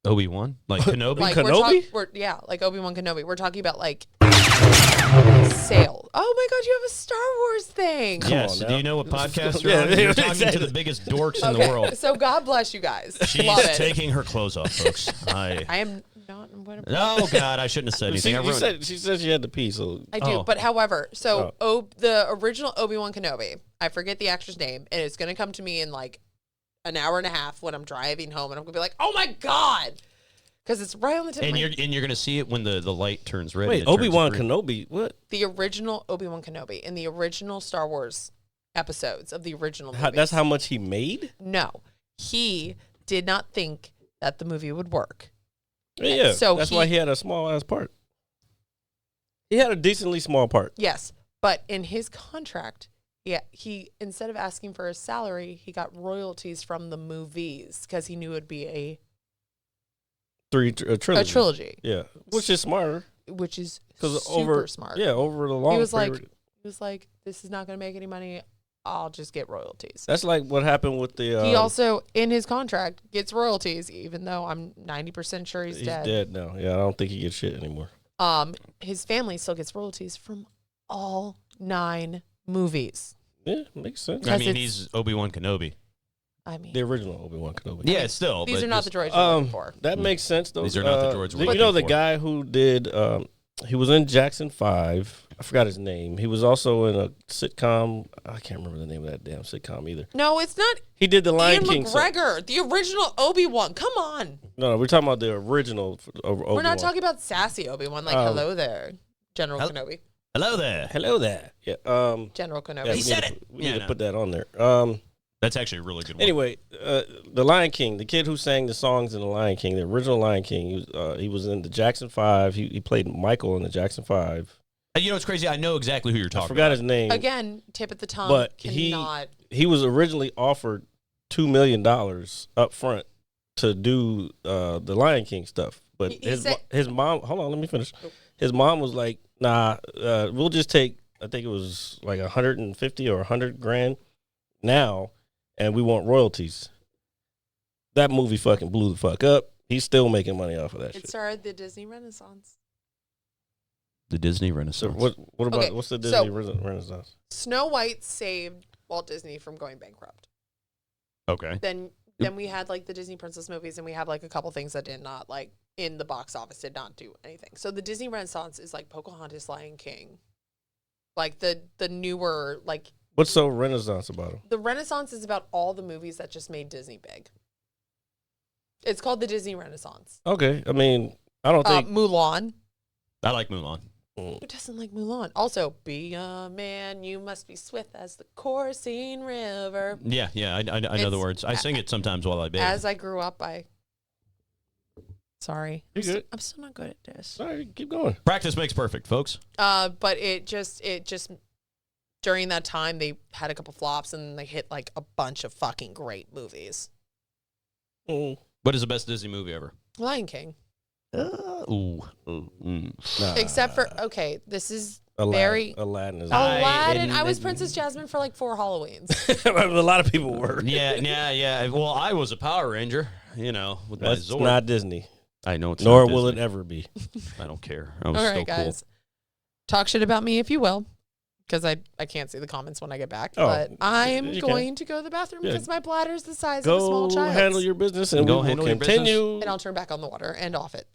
Obi-Wan? Like Kenobi? Like Kenobi? yeah, like Obi-Wan Kenobi. We're talking about like sale. Oh my god, you have a Star Wars thing. Yes. on Do now. you know what podcast Yeah, you're on? You're talking exactly. to the biggest dorks in the world. So God bless you guys. She's Love it. taking her clothes off, folks. I am not. I'm gonna Oh, God, I shouldn't have said anything. She said she had to pee, so I do, Oh. but however, so the original Obi-Wan Kenobi, I forget the actor's name, and it's gonna come to me in like an hour and a half when I'm driving home, and I'm gonna be like, oh my god, because it's right on the tip. And of my, you're gonna see it when the light turns red. wait, and it turns Obi-Wan green. Kenobi, what? the original Obi-Wan Kenobi in the original Star Wars episodes of the original movies. That's how much he made? No, he did not think that the movie would work. Yeah, So that's he- why he had a small ass part. He had a decently small part. Yes, but in his contract, yeah, he instead of asking for his salary, he got royalties from the movies because he knew it'd be a Trilogy. a trilogy, Yeah, which is smarter which is because super over smart. Yeah, over the long. he was like, period. this is not going to make any money. I'll just get royalties. That's like what happened with the. He also, in his contract, gets royalties, even though I'm 90% sure he's he's dead. dead now. Yeah, I don't think he gets shit anymore. his family still gets royalties from all 9 movies. Yeah, makes sense. I Because mean, it's- he's Obi-Wan Kenobi. I mean, The original Obi-Wan Kenobi. Yeah, still. these but are not just- the droids you're looking for. That makes sense, though. These are not the droids we're You looking know the for. guy who did, he was in Jackson 5. I forgot his name. He was also in a sitcom. I can't remember the name of that damn sitcom either. No, it's not He did the Lion Ian King. McGregor, the original Obi-Wan. Come on. No, we're talking about the original Obi-Wan. We're not talking about sassy Obi-Wan. Like, hello there, General Kenobi. Hello there. Hello there. Yeah. General Kenobi. Yeah, He we said need to- it. We Yeah, need no. to put that on there. That's actually a really good one. Anyway, the Lion King, the kid who sang the songs in the Lion King, the original Lion King, he was in the Jackson 5. He played Michael in the Jackson 5. You know what's crazy? I know exactly who you're I talking forgot about. his name. Again, tip at the tongue. But cannot. he was originally offered $2 million up front to do the Lion King stuff. But He said- his mom, hold on, let me finish. His mom was like, nah, we'll just take, I think it was like 150 or 100 grand now, and we want royalties. That movie fucking blew the fuck up. He's still making money off of that It shit. started the Disney Renaissance. The Disney So Renaissance. what about, Okay, what's the so- Disney Renaissance? Snow White saved Walt Disney from going bankrupt. Okay. Then we had like the Disney Princess movies, and we have like a couple things that did not like in the box office did not do anything. So the Disney Renaissance is like Pocahontas, Lion King, like the newer like What's so Renaissance about him? the Renaissance is about all the movies that just made Disney big. It's called the Disney Renaissance. Okay, I mean, I don't think. Mulan. I like Mulan. Who doesn't like Mulan? Also, be a man, you must be swift as the coursing river. Yeah, I know the It's- words. I sing it sometimes while I bathe. As I grew up, sorry. You're good. I'm still not good at this. All right, keep going. Practice makes perfect, folks. But it just during that time they had a couple flops and they hit like a bunch of fucking great movies. What is the best Disney movie ever? Lion King. Nah, Except for this is Aladdin, very Aladdin is. Aladdin. I was Princess Jasmine for like 4 Halloweens. A lot of people were. Yeah. Well, I was a Power Ranger, with my That's Zord. not Disney. I know it's Nor not will it Disney. ever be. I don't care. I was All still right, cool. guys. Talk shit about me if you will, because I can't see the comments when I get back. Oh, but I'm you can. going to go to the bathroom Yeah. because my bladder's the size of a small Go child. handle your business, and Go we will handle your business. continue. And I'll turn back on the water and off it.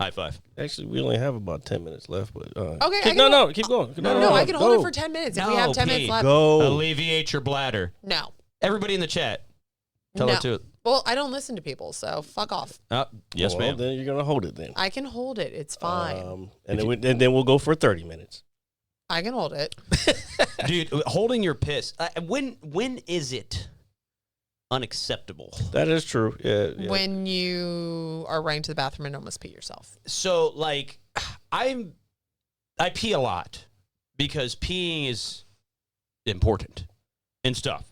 High five. Actually, we only have about 10 minutes left. But Okay, keep, no, keep going. No, I can hold go. it for 10 minutes if we No, have 10 minutes Pete. left. Go. Alleviate your bladder. No. Everybody in the chat, tell No. her to. Well, I don't listen to people, so fuck off. Yes, Well, ma'am. Then you're gonna hold it then. I can hold it. It's fine. And then we'll go for 30 minutes. I can hold it. Dude, holding your piss. When is it unacceptable? That is true. Yeah. When you are running to the bathroom and almost pee yourself. So, like, I pee a lot because peeing is important and stuff.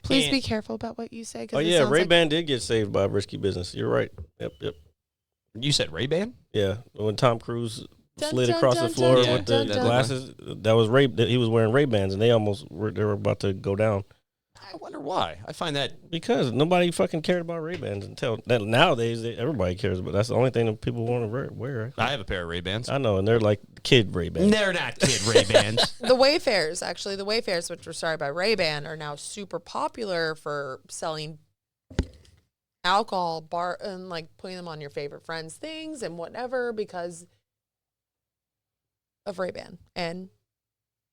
Please And- be careful about what you say. 'Cause Oh it yeah, sounds like- Ray-Ban did get saved by risky business. You're right. Yep. You said Ray-Ban? Yeah, when Tom Cruise Dun, slid dun, across dun, the floor dun, with dun, the dun, glasses, that was Ray. He was wearing Ray-Bans, and they were about to go down I wonder why. I find that because nobody fucking cared about Ray-Bans until nowadays. Everybody cares, but that's the only thing that people want to wear. I have a pair of Ray-Bans. I know, and they're like kid Ray-Bans. They're not kid Ray-Bans. The Wayfarers, actually, the Wayfarers, which were started by Ray-Ban, are now super popular for selling alcohol, bar, and like putting them on your favorite friends' things and whatever because of Ray-Ban. And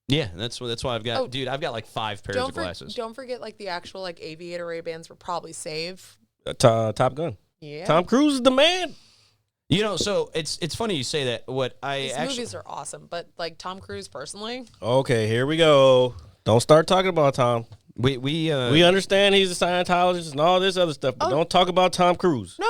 Yeah, that's why I've got, Oh, dude, I've got like 5 pairs of glasses. don't forget, like the actual like aviator Ray-Bans were probably safe. Top Gun. Yeah, Tom Cruise is the man. So it's funny you say that. What I these actually movies are awesome, but like Tom Cruise personally, Okay, here we go. Don't start talking about Tom. we understand he's a Scientologist and all this other stuff, but Oh. don't talk about Tom Cruise. no,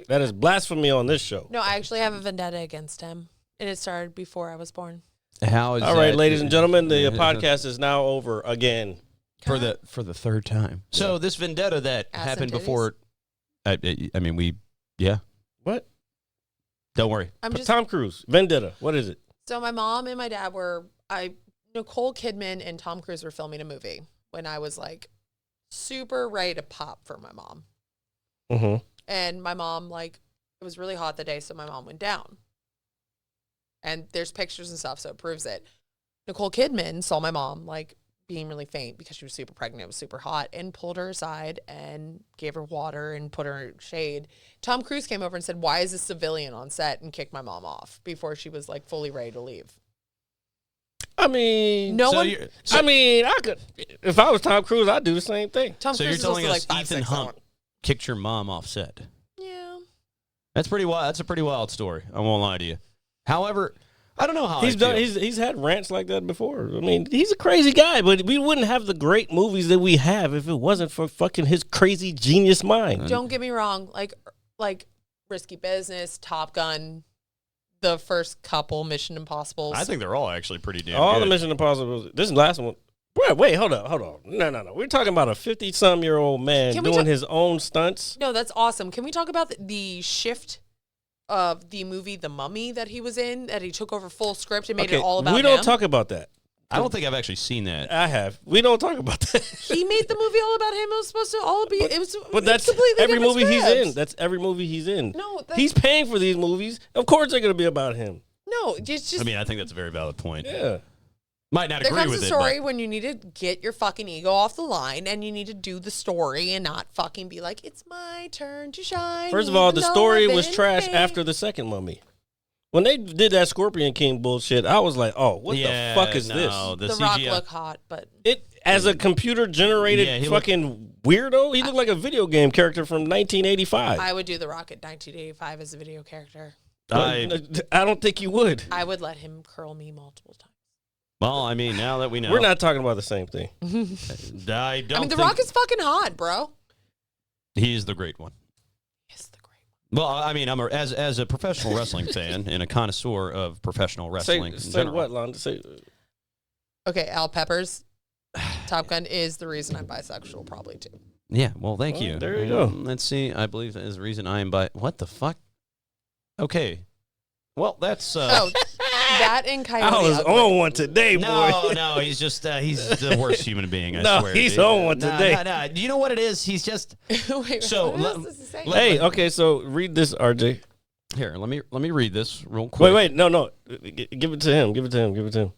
That is blasphemy on this show. I actually have a vendetta against him, and it started before I was born. how is All right, that- ladies and gentlemen, the podcast is now over again. for the third time. So this vendetta that Ass happened and titties? before. I mean What? don't worry. I'm just Tom Cruise, Vendetta. What is it? so my mom and my dad Nicole Kidman and Tom Cruise were filming a movie when I was like super ready to pop for my mom. Mm-hmm. And my mom, like, it was really hot that day, so my mom went down. And there's pictures and stuff, so it proves it. Nicole Kidman saw my mom, like, being really faint because she was super pregnant, it was super hot, and pulled her aside and gave her water and put her in shade. Tom Cruise came over and said, why is a civilian on set, and kicked my mom off before she was, like, fully ready to leave. I mean, I could, if I was Tom Cruise, I'd do the same thing. Tom So Cruise you're is telling also, us like, 5'6" Ethan Hunt kicked your mom off set? Yeah. That's pretty wild. That's a pretty wild story. I won't lie to you. However, I don't know how He's I feel. done. He's had rants like that before. I mean, he's a crazy guy, but we wouldn't have the great movies that we have if it wasn't for fucking his crazy genius mind. Don't get me wrong. Like Risky Business, Top Gun, the first couple Mission Impossibles. I think they're all actually pretty damn All good. the Mission Impossible. This last one. Wait, hold on. No. We're talking about a 50-some-year-old man Can we doing talk- his own stunts. No, that's awesome. Can we talk about the shift of the movie The Mummy that he was in, that he took over full script and made it all about we don't him? talk about that. I don't think I've actually seen that. I have. We don't talk about that. He made the movie all about him. It was supposed to all be. It was. But it's that's completely every different movie he's scripts. in. That's every movie he's in. No, he's paying for these movies. Of course, they're going to be about him. No, it's just. I mean, I think that's a very valid point. Yeah. Might not there agree comes with a it, story but when you need to get your fucking ego off the line and you need to do the story and not fucking be like, it's my turn to shine. First of all, the even though story I've was been trash paid." after the second Mummy. When they did that Scorpion King bullshit, I was like, "Oh, what the fuck is this?" The The Rock CGI. look hot, but It as a computer generated Yeah, he fucking weirdo. He looked like a video game character from 1985. I would do The Rock at 1985 as a video character. I don't think you would. I would let him curl me multiple times. Well, I mean, now that we know, We're not talking about the same thing. I don't. I mean, The think Rock is fucking hot, bro. He is the great one. Yes, the great one. Well, I mean, as a professional wrestling fan and a connoisseur of professional wrestling. in Say general. what, Lon? Say Okay, Al Peppers. Top Gun is the reason I'm bisexual, probably too. Yeah. Well, thank you. there you go. Let's see. I believe that is the reason I am by. What the fuck? Okay. Well, that's. Oh, that and Coyote I was Ugly. on one today, boy. No, he's just he's the worst human being. I No, swear. he's dude. on one today. No. Do you know what it is? He's just Wait, So, what else does it say? Hey, okay, so read this, RJ. here. Let me read this real quick. Wait, no. Give it to him. Give it to him.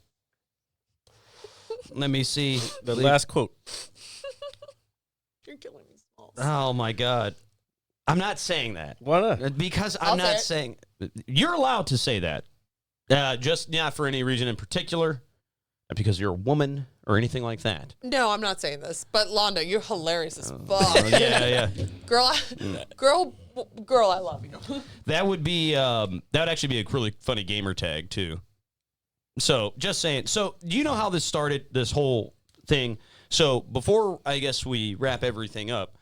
Let me see The last quote. You're killing me, Smalls. Oh my God. I'm not saying that Why not? because I'll I'm say not it. saying you're allowed to say that. Just not for any reason in particular, not because you're a woman or anything like that. No, I'm not saying this, but Londo, you're hilarious as fuck. Yeah. Girl, girl, I love you. That would be that would actually be a really funny gamer tag too. So just saying. So do you know how this started? This whole thing. So before I guess we wrap everything up,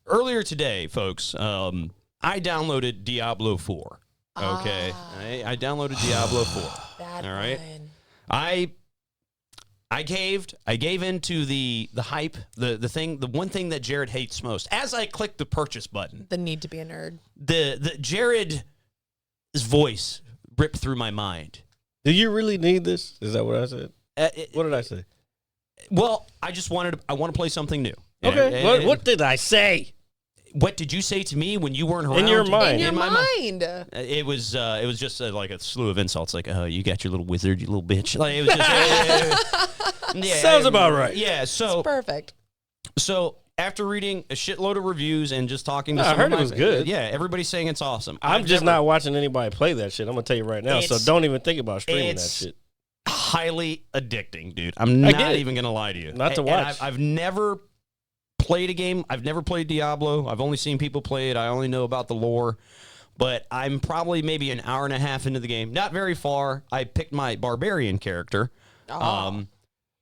earlier today, folks, I downloaded Diablo 4. Okay, I downloaded Diablo 4. That All right. one. I gave into the hype, the one thing that Jared hates most. As I clicked the purchase button, The need to be a nerd. the Jared's voice ripped through my mind. Do you really need this? Is that what I said? What did I say? Well, I want to play something new. Okay. And- What did I say? What did you say to me when you weren't around? In your mind. In your my mind. It was just like a slew of insults, like, "Oh, you got your little wizard, you little bitch." Like it was just yeah, Sounds about right. Yeah. So Perfect. after reading a shitload of reviews and just talking to I some heard of it was good. Yeah, everybody's saying it's awesome. I'm I've just never- not watching anybody play that shit. I'm gonna tell you right now. So It's- don't even think about streaming that it's shit. highly addicting, dude. I'm I get not it. even gonna lie to you. Not to And watch. I've never played a game. I've never played Diablo. I've only seen people play it. I only know about the lore. But I'm probably maybe an hour and a half into the game. Not very far. I picked my barbarian character. Oh.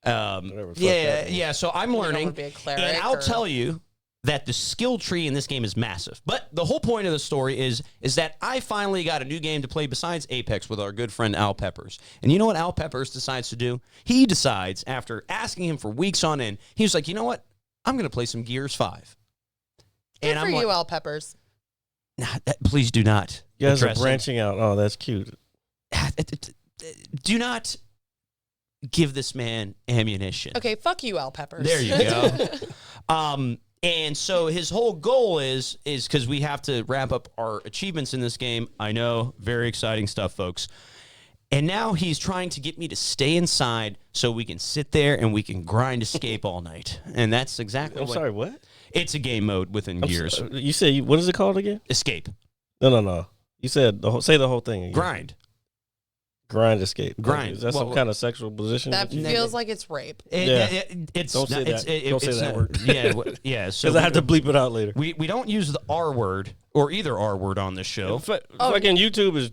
Whatever the fuck that means. Yeah. So I'm don't learning, wanna be a cleric and I'll or- tell you that the skill tree in this game is massive. But the whole point of the story is that I finally got a new game to play besides Apex with our good friend Al Peppers. And you know what Al Peppers decides to do? He decides, after asking him for weeks on end, he was like, you know what? I'm going to play some Gears 5. Good And for I'm you, like, Al Peppers. nah, please do not. You guys are address him. branching out. Oh, that's cute. Do not give this man ammunition. Okay, fuck you, Al Peppers. There you go. And so his whole goal is because we have to wrap up our achievements in this game. I know, very exciting stuff, folks. And now he's trying to get me to stay inside so we can sit there and we can grind Escape all night. And that's exactly I'm sorry, what? It's a game mode within Gears. You said, what is it called again? Escape. No. You said, say the whole thing again. Grind Escape. Grind. Is that some kind of sexual position? That feels like it's rape. It's Don't say that. Don't say that word. Yeah. So Because I have to bleep it out later. we don't use the R word or either R word on this show. Fucking YouTube is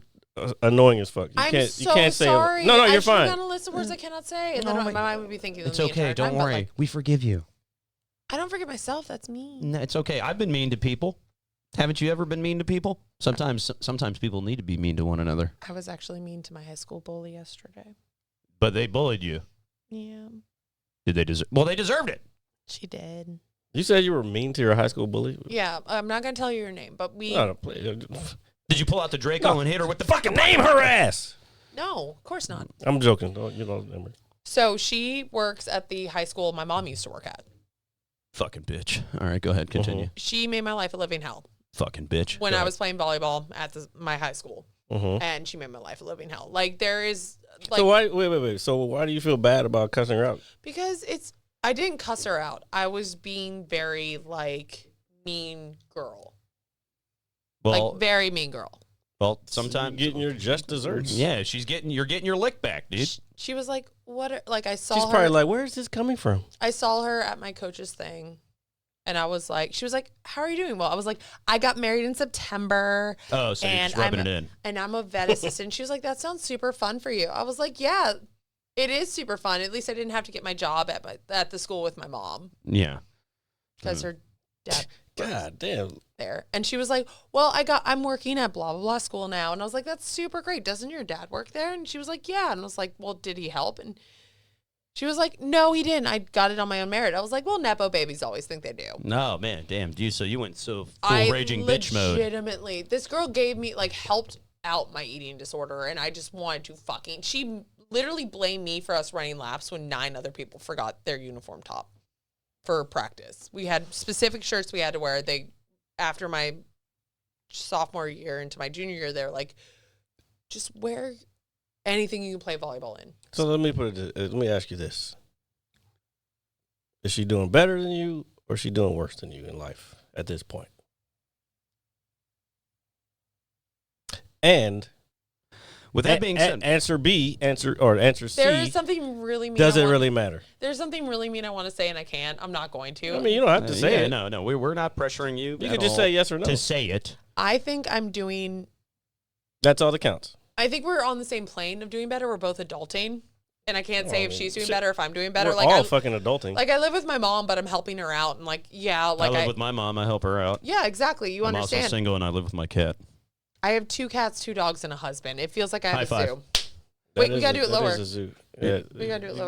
annoying as fuck. I'm You so can't say sorry. No, you're fine. I'm on a list of words I cannot say, and then my mind would be thinking them It's the okay. entire Don't time, but, worry. like, We forgive you. I don't forget myself. That's me. No, it's okay. I've been mean to people. Haven't you ever been mean to people? Sometimes people need to be mean to one another. I was actually mean to my high school bully yesterday. But they bullied you. Yeah, Did they deserve? Well, they deserved it. she did. You said you were mean to your high school bully? Yeah, I'm not gonna tell you your name, but we. Did you pull out the Draco and hit her with the fucking Name her ass! No, of course not. I'm joking. Don't remember. So she works at the high school my mom used to work at. fucking bitch? All right, go ahead. Continue. She made my life a living hell Fucking bitch. when Go I ahead. was playing volleyball at my high school, and she made my life a living hell. Like there is, like, So wait. So why do you feel bad about cussing her out? because I didn't cuss her out. I was being very like mean girl, Well, like very mean girl. sometimes You're getting your just desserts. Yeah, you're getting your lick back, dude. She was like, "What?" Like I saw She's her. probably like, where is this coming from? I saw her at my coach's thing, and I was like, she was like, "How are you doing?" Well, I was like, "I got married in September." Oh, so you're just rubbing it in. And I'm a vet assistant. She was like, "That sounds super fun for you." I was like, "Yeah, it is super fun. At least I didn't have to get my job at the school with my mom Yeah. because her dad." God damn. There. And she was like, "Well, I'm working at blah blah blah school now." And I was like, "That's super great. Doesn't your dad work there?" And she was like, "Yeah." And I was like, "Well, did he help?" And she was like, "No, he didn't. I got it on my own merit." I was like, "Well, nepo babies always think they do." No, man, damn, dude. So you went so full raging bitch mode. Legitimately, this girl gave me helped out my eating disorder, and I just wanted to fucking. She literally blamed me for us running laps when 9 other people forgot their uniform top for practice. We had specific shirts we had to wear. After my sophomore year into my junior year, they're like, just wear anything you can play volleyball in. So let me ask you this. Is she doing better than you or is she doing worse than you in life at this point? And With that being said, answer C. There's something really mean. Does it really matter? There's something really mean I want to say, and I can't. I'm not going to. I mean, you don't have to say it. No, we're not pressuring you. You at could just all say yes or no. to say it. I think I'm doing. That's all that counts. I think we're on the same plane of doing better. We're both adulting, and I can't say if she's doing better, if I'm doing better. We're Like all fucking adulting. Like I live with my mom, but I'm helping her out, and I live with my mom. I help her out. Yeah, exactly. You I'm understand. also single, and I live with my cat. I have 2 cats, 2 dogs, and a husband. It feels like I have High a five. zoo. Wait, we gotta do it That lower. is a zoo. Yeah. We gotta do it lower.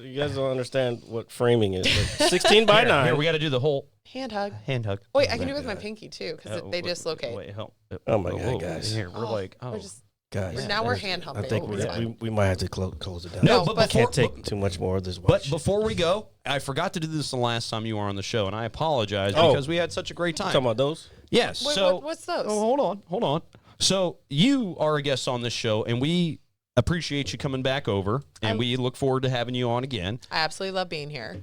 You guys don't understand what framing is. Like 16 by 9. Here, we got to do the whole Hand hug. hand hug. Wait, I can do it with my pinky too, because they dislocate. Wait, help. Oh my God, guys. Here, we're like, We're just Guys, now we're hand I humping. think It's fine. we might have to close it down. No, No, but but before, Can't take too much more of this. but Watch. before we go, I forgot to do this the last time you were on the show, and I apologize Oh. because we had such a great time. Talking about those? Yes. Wait, so what's those? Oh, hold on. So you are a guest on this show, and we appreciate you coming back over, and we look forward to having you on again. I absolutely love being here.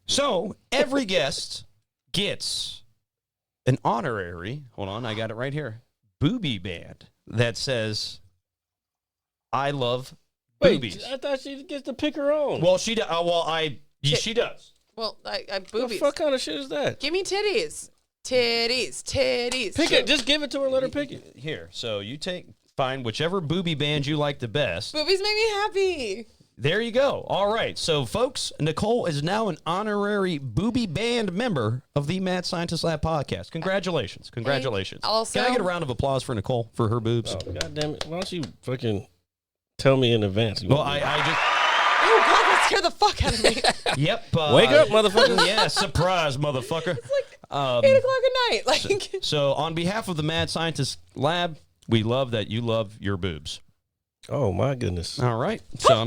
So every guest gets an honorary. Hold on, I got it right here. Booby band that says, "I love boobies." I thought she gets to pick her own. Well, she does. She does. Well, I what boobies. fuck kind of shit is that? Give me titties. Titties. Pick it. Just give it to her. Let her pick it. Here, so you find whichever booby band you like the best. Boobies make me happy. There you go. All right. So, folks, Nicole is now an honorary booby band member of the Mad Scientist Lab podcast. Congratulations. Congratulations. Also- Can I get a round of applause for Nicole for her boobs? Oh, God damn it. Why don't you fucking tell me in advance? Well, I Oh, God, that scared the fuck out of me. just, yep. Wake up, motherfucker. Yeah, surprise, motherfucker. 8 o'clock at night. Like, So, on behalf of the Mad Scientist Lab, we love that you love your boobs. Oh, my goodness. All right. So,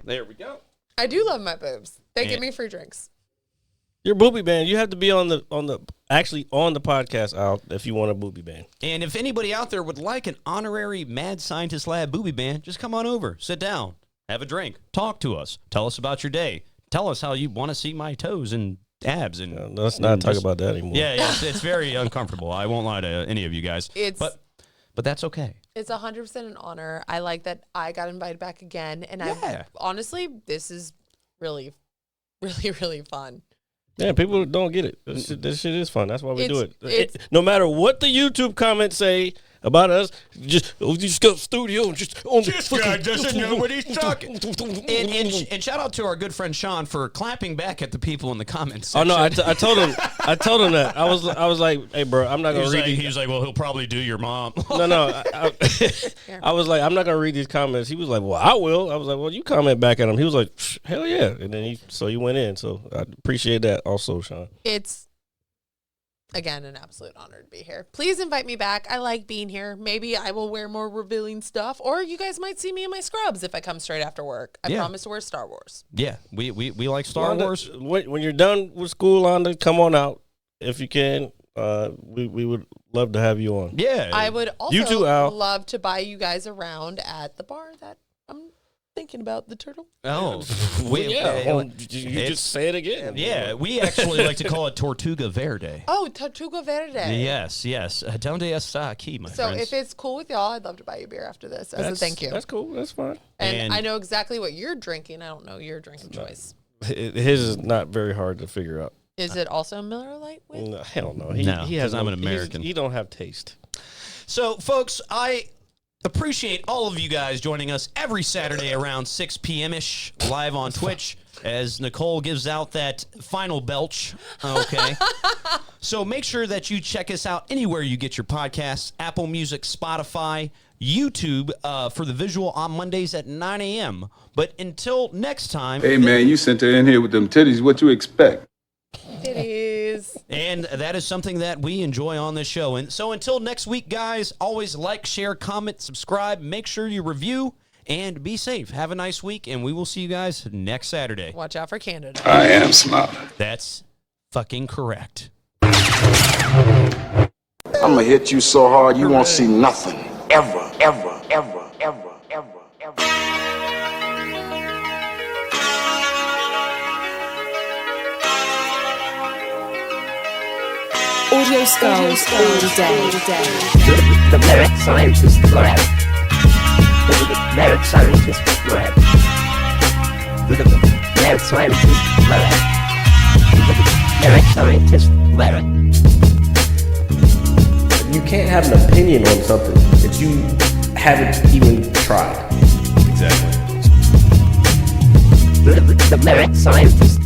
there we go. I do love my boobs. They And- give me free drinks. You're a booby band. You have to be on the podcast out if you want a booby band. And if anybody out there would like an honorary Mad Scientist Lab booby band, just come on over, sit down, have a drink, talk to us, tell us about your day, tell us how you want to see my toes and abs. And let's not talk about that anymore. Yeah, it's very uncomfortable. I won't lie to any of you guys. But that's okay. It's 100% an honor. I like that I got invited back again, and honestly, this is really, really, really fun. Yeah, people don't get it. This shit is fun. That's why we do it. No matter what the YouTube comments say about us, just go to the studio and just on this guy doesn't know what he's talking. And shout out to our good friend Sean for clapping back at the people in the comments section. Oh no, I told him that. I was like, hey bro, I'm not gonna read these. He was like, well, he'll probably do your mom. No. I was like, I'm not gonna read these comments. He was like, well, I will. I was like, well, you comment back at him. He was like, hell yeah. And then he went in. So I appreciate that also, Sean. It's again an absolute honor to be here. Please invite me back. I like being here. Maybe I will wear more revealing stuff, or you guys might see me in my scrubs if I come straight after work. I promise to wear Star Wars. Yeah, we like Star Wars. When you're done with school, Londa, come on out if you can. We would love to have you on. Yeah, I would also you too, Al. love to buy you guys around at the bar that I'm thinking about, the Turtle. Oh, you just say it again. Yeah, we actually like to call it Tortuga Verde. Oh, Tortuga Verde. Yes. Donde está aquí, my friends? So if it's cool with y'all, I'd love to buy you a beer after this as a thank you. That's cool. That's fine. And I know exactly what you're drinking. I don't know your drinking choice. His is not very hard to figure out. Is it also Miller Lite? No, hell no. He has. I'm an American. He don't have taste. So, folks, I appreciate all of you guys joining us every Saturday around 6 p.m.-ish live on Twitch as Nicole gives out that final belch. Okay. So make sure that you check us out anywhere you get your podcasts, Apple Music, Spotify, YouTube for the visual on Mondays at 9 a.m. But until next time. Hey, man, you sent her in here with them titties. What you expect? Titties. And that is something that we enjoy on this show. And so until next week, guys, always like, share, comment, subscribe. Make sure you review and be safe. Have a nice week, and we will see you guys next Saturday. Watch out for Canada. I am smart. That's fucking correct. I'm gonna hit you so hard you won't see nothing. Ever, ever, ever, ever, ever, ever. Audio skulls all day. The merit scientist lab. The merit scientist lab. The merit scientist lab. The merit scientist lab. You can't have an opinion on something that you haven't even tried. The merit scientist